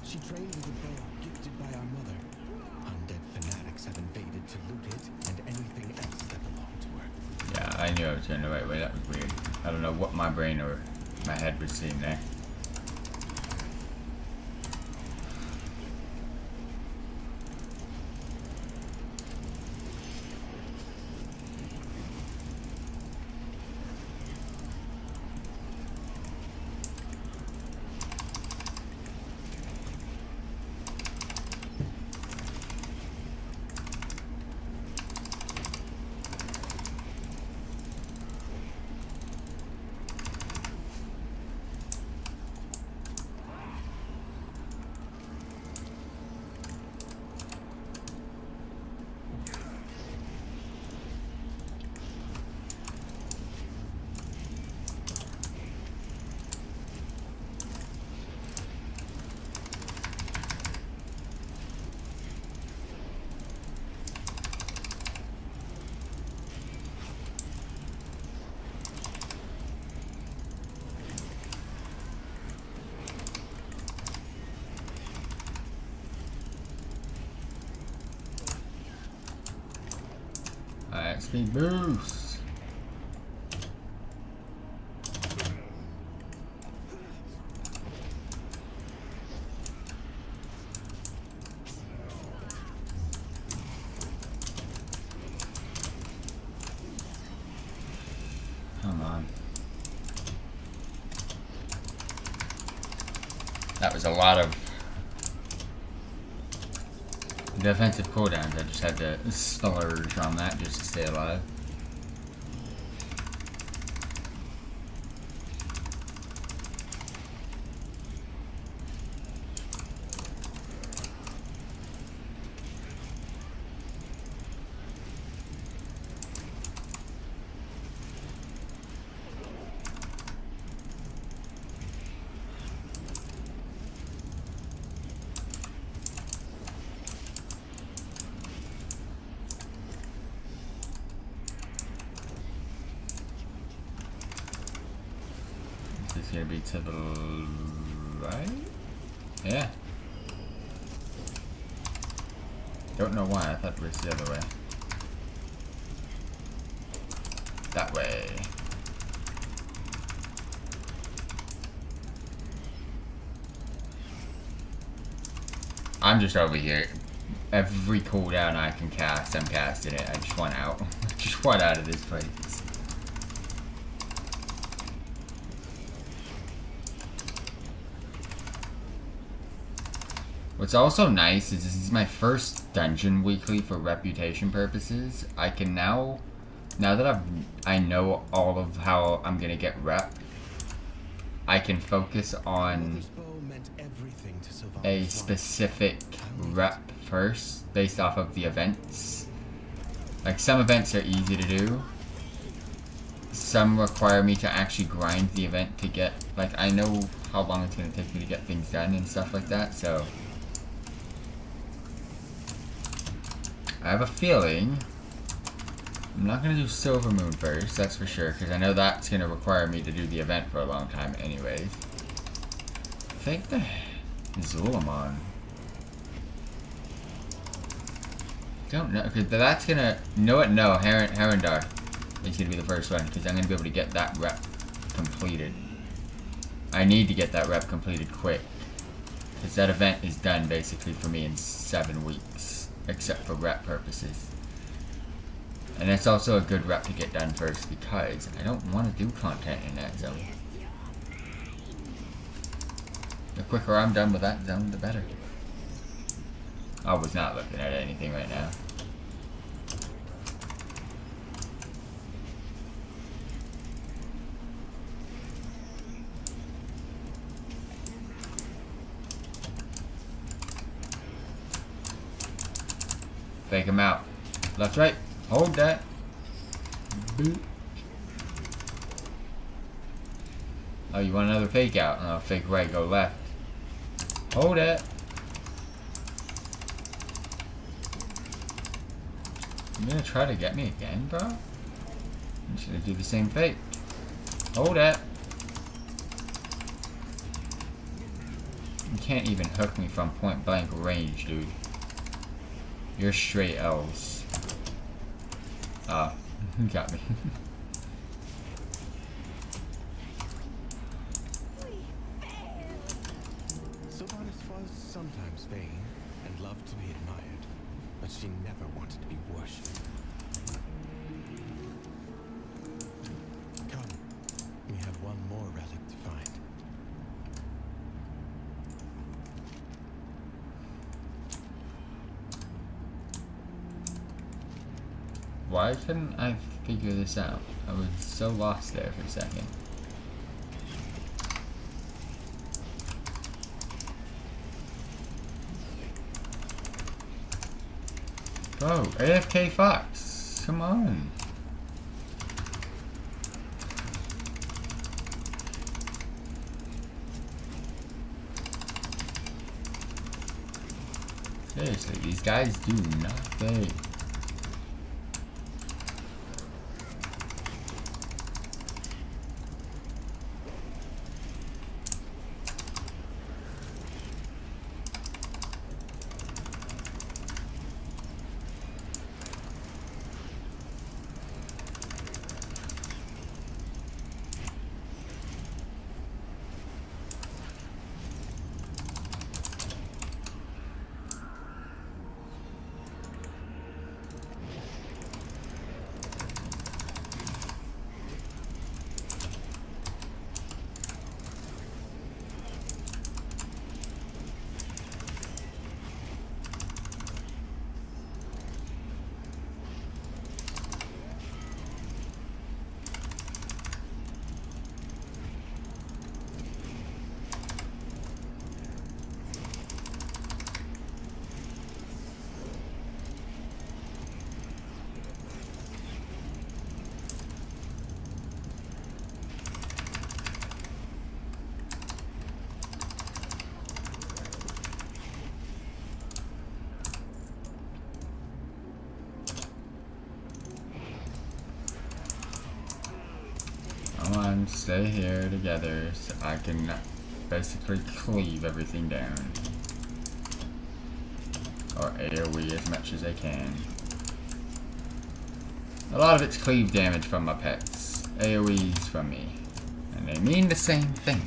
She trained with a bow gifted by our mother. Undead fanatics have invaded to loot it and anything else that belonged to her. Yeah, I knew I was going the right way. That was weird. I don't know what my brain or my head was seeing there. Speed boost. Come on. That was a lot of defensive cooldowns. I just had to splurge on that just to stay alive. This is gonna be to the right? Yeah. Don't know why, I thought it was the other way. That way. I'm just over here. Every cooldown I can cast, I'm casting it. I just want out. I just want out of this place. What's also nice is this is my first dungeon weekly for reputation purposes. I can now that I know all of how I'm gonna get rep, I can focus on a specific rep first based off of the events. Like some events are easy to do. Some require me to actually grind the event to get, like I know how long it's gonna take me to get things done and stuff like that, so I have a feeling I'm not going to do Silver Moon first, that's for sure, because I know that's going to require me to do the event for a long time anyways. I think the Zulamon. Don't know, because that's going to... No, Herondar is going to be the first one, because I'm going to be able to get that rep completed. I need to get that rep completed quick, because that event is done basically for me in 7 weeks. Except for rep purposes. And it's also a good rep to get done first because I don't want to do content in that zone. The quicker I'm done with that zone, the better. I was not looking at anything right now. Fake him out. Left, right. Hold that. Boop. Oh, you want another fake out? Oh, fake right, go left. Hold that. You gonna try to get me again, bro? I'm just gonna do the same fake. Hold that. You can't even hook me from point blank range, dude. You're straight L's. You got me. Sylvanas was sometimes vain and loved to be admired, but she never wanted to be worshipped. Come, we have one more relic to find. Why couldn't I figure this out? I was so lost there for a second. Bro, AFK Fox, come on. Seriously, these guys do nothing. everyone stay here together so I can basically cleave everything down. Or AoE as much as I can. A lot of it's cleave damage from my pets. AoE's from me. And they mean the same thing.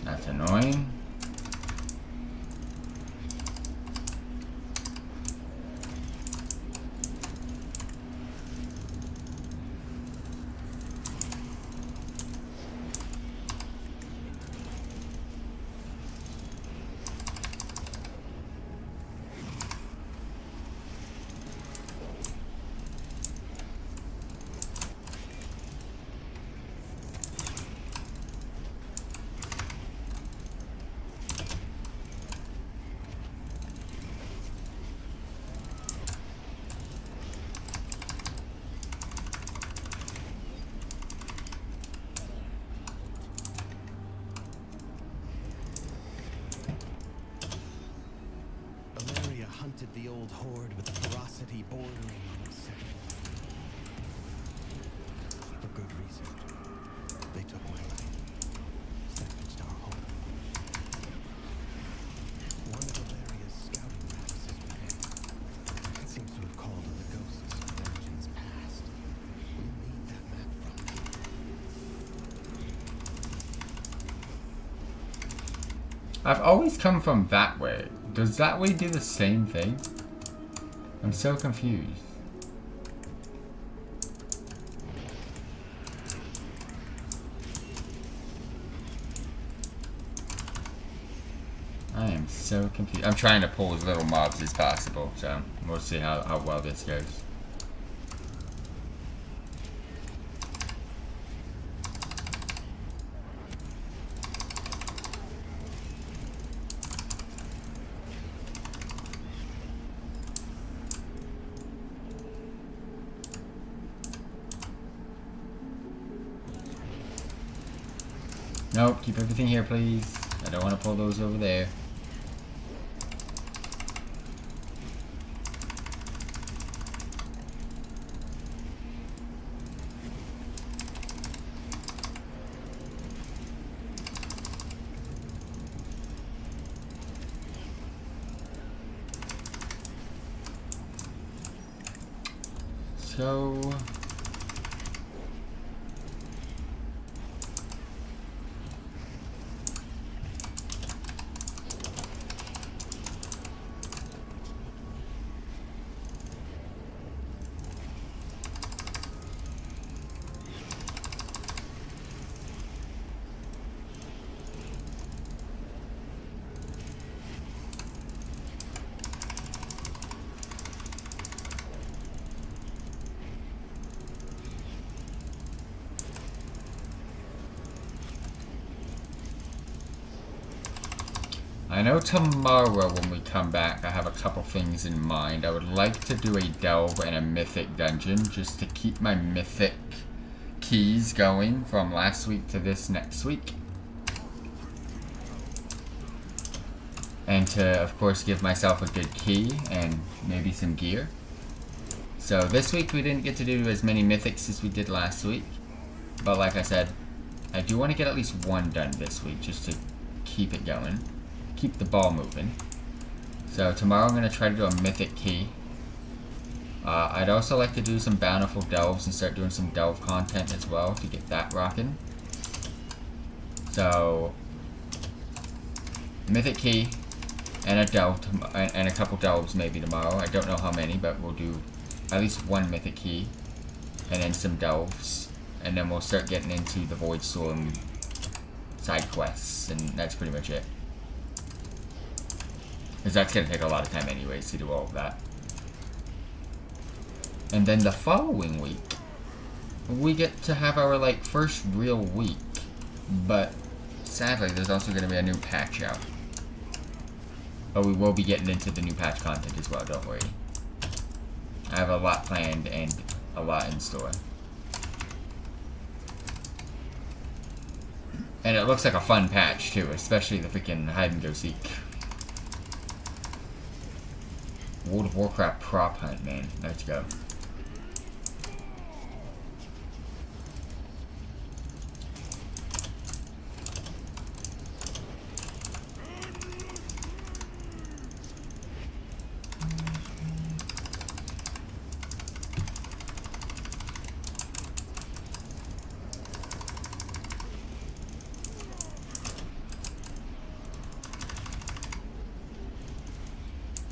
That's annoying. Hunted the old horde with a ferocity bordering on obsession. For good reason. They took my life. Savaged our home. One of Valeria's scouting maps is within. It seems to have called on the ghosts of origins past. We need that map from them. I've always come from that way. Does that way do the same thing? I'm so confused. I am so confused. I'm trying to pull as little mobs as possible, so we'll see how well this goes. Nope, keep everything here, please. I don't want to pull those over there. So... I know tomorrow when we come back I have a couple things in mind. I would like to do a delve and a mythic dungeon just to keep my mythic keys going from last week to this next week. And to, of course, give myself a good key and maybe some gear. So this week we didn't get to do as many mythics as we did last week. But like I said, I do want to get at least one done this week just to keep it going. Keep the ball moving. So tomorrow I'm going to try to do a mythic key. I'd also like to do some bountiful delves and start doing some delve content as well to get that rocking. So mythic key and a delve and a couple delves maybe tomorrow. I don't know how many, but we'll do at least one mythic key and then some delves, and then we'll start getting into the Void Storm side quests, and that's pretty much it. Because that's going to take a lot of time anyways to do all of that. And then the following week, we get to have our first real week. But sadly, there's also going to be a new patch out. But we will be getting into the new patch content as well, don't worry. I have a lot planned and a lot in store. And it looks like a fun patch too, especially the freaking hide and go seek. World of Warcraft prop hunt, man. Let's go.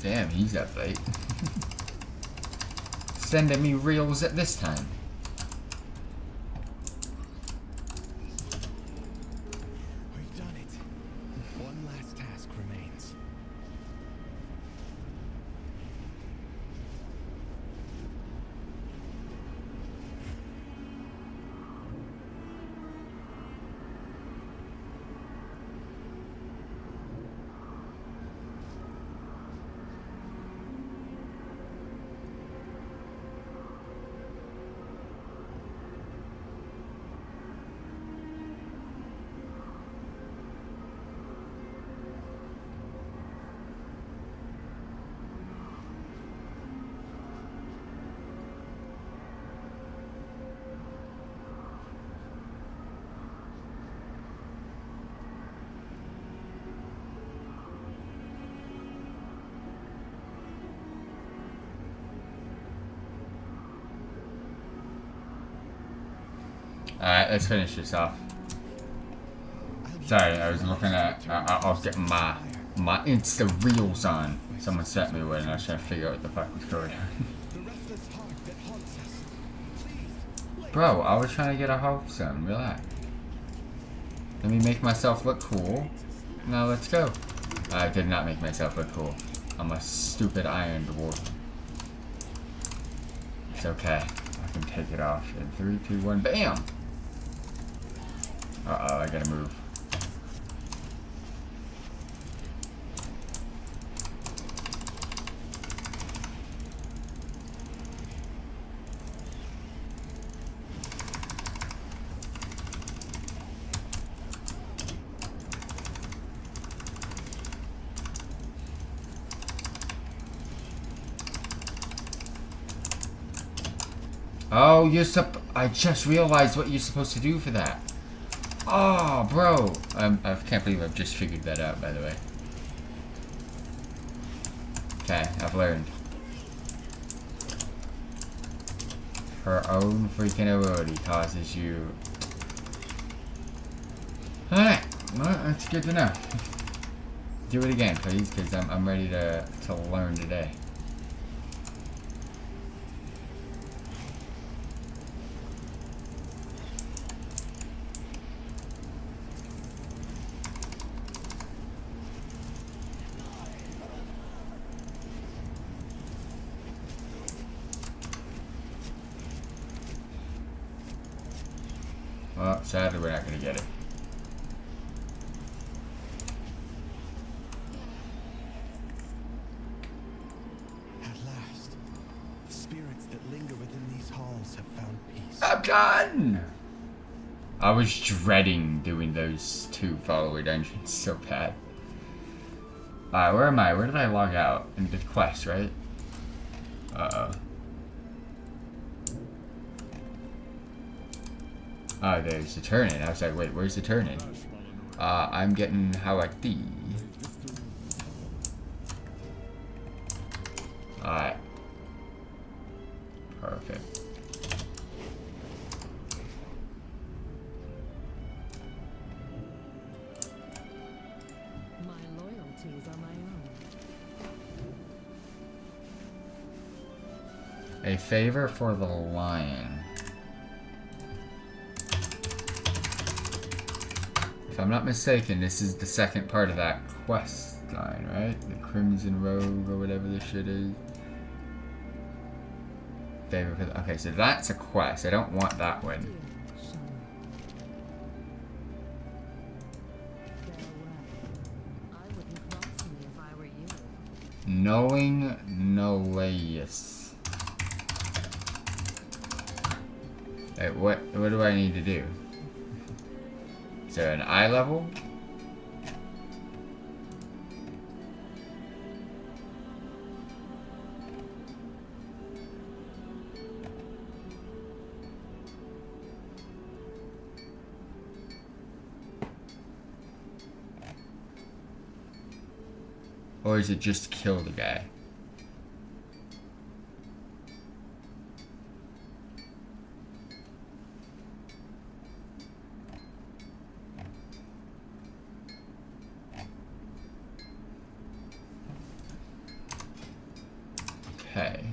Damn, he's up late. Sending me reels at this time. We've done it. One last task remains. Alright, let's finish this off. Sorry, I was looking at... I was getting my Insta Reels on. Someone sent me one and I was trying to figure out what the fuck was going on. Bro, I was trying to get a hope son. Relax. Let me make myself look cool. Now let's go. I did not make myself look cool. I'm a stupid iron dwarf. It's okay. I can take it off in 3, 2, 1. BAM! Uh-oh, I gotta move. Oh, I just realized what you're supposed to do for that. Oh, bro. I can't believe I've just figured that out, by the way. Okay, I've learned. Her own freaking ability causes you... Alright, well, that's good to know. Do it again, please, because I'm ready to learn today. Well, sadly, we're not going to get it. At last, the spirits that linger within these halls have found peace. I'm done! I was dreading doing those 2 follower dungeons so bad. Alright, where am I? Where did I log out? In the quest, right? Uh-oh. Oh, there's the turn-in. I was like, wait, where's the turn-in? I'm getting Hawati. Alright. Perfect. My loyalties are my own. A favor for the lion. If I'm not mistaken, this is the second part of that quest line, right? The Crimson Rogue or whatever this shit is. Favor for the, okay, so that's a quest. I don't want that one. Knowing Nolaeus. Wait, what do I need to do? Is there an eye level? Or is it just kill the guy? Okay.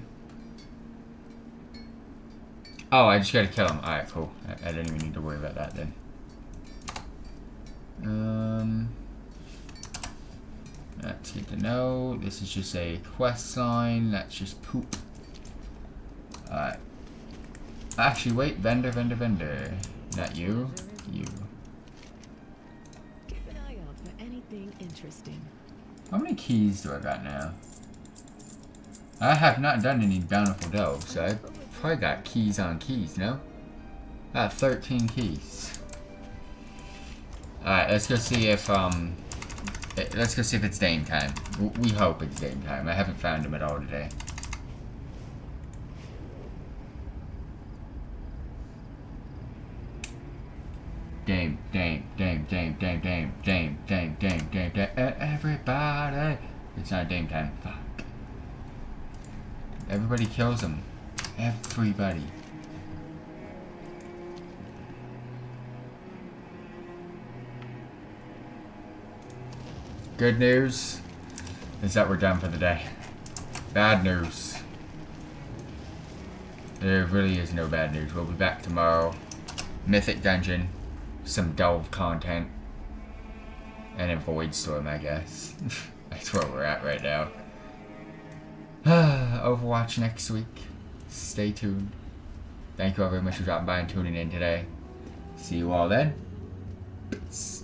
Oh, I just gotta kill him. Alright, cool. I didn't even need to worry about that then. That's good to know. This is just a quest line. That's just poop. Alright. Actually, wait. Vendor. Not you. You. Keep an eye out for anything interesting. How many keys do I got now? I have not done any bountiful delves, so I probably got keys on keys, no? I got 13 keys. Alright, let's go see if it's Dame time. We hope it's Dame time. I haven't found him at all today. Dame. Everybody! It's not Dame time. Fuck. Everybody kills him. Everybody. Good news is that we're done for the day. Bad news. There really is no bad news. We'll be back tomorrow. Mythic Dungeon. Some delve content. And a Void Storm, I guess. That's where we're at right now. Overwatch next week. Stay tuned. Thank you all very much for dropping by and tuning in today. See you all then. Peace.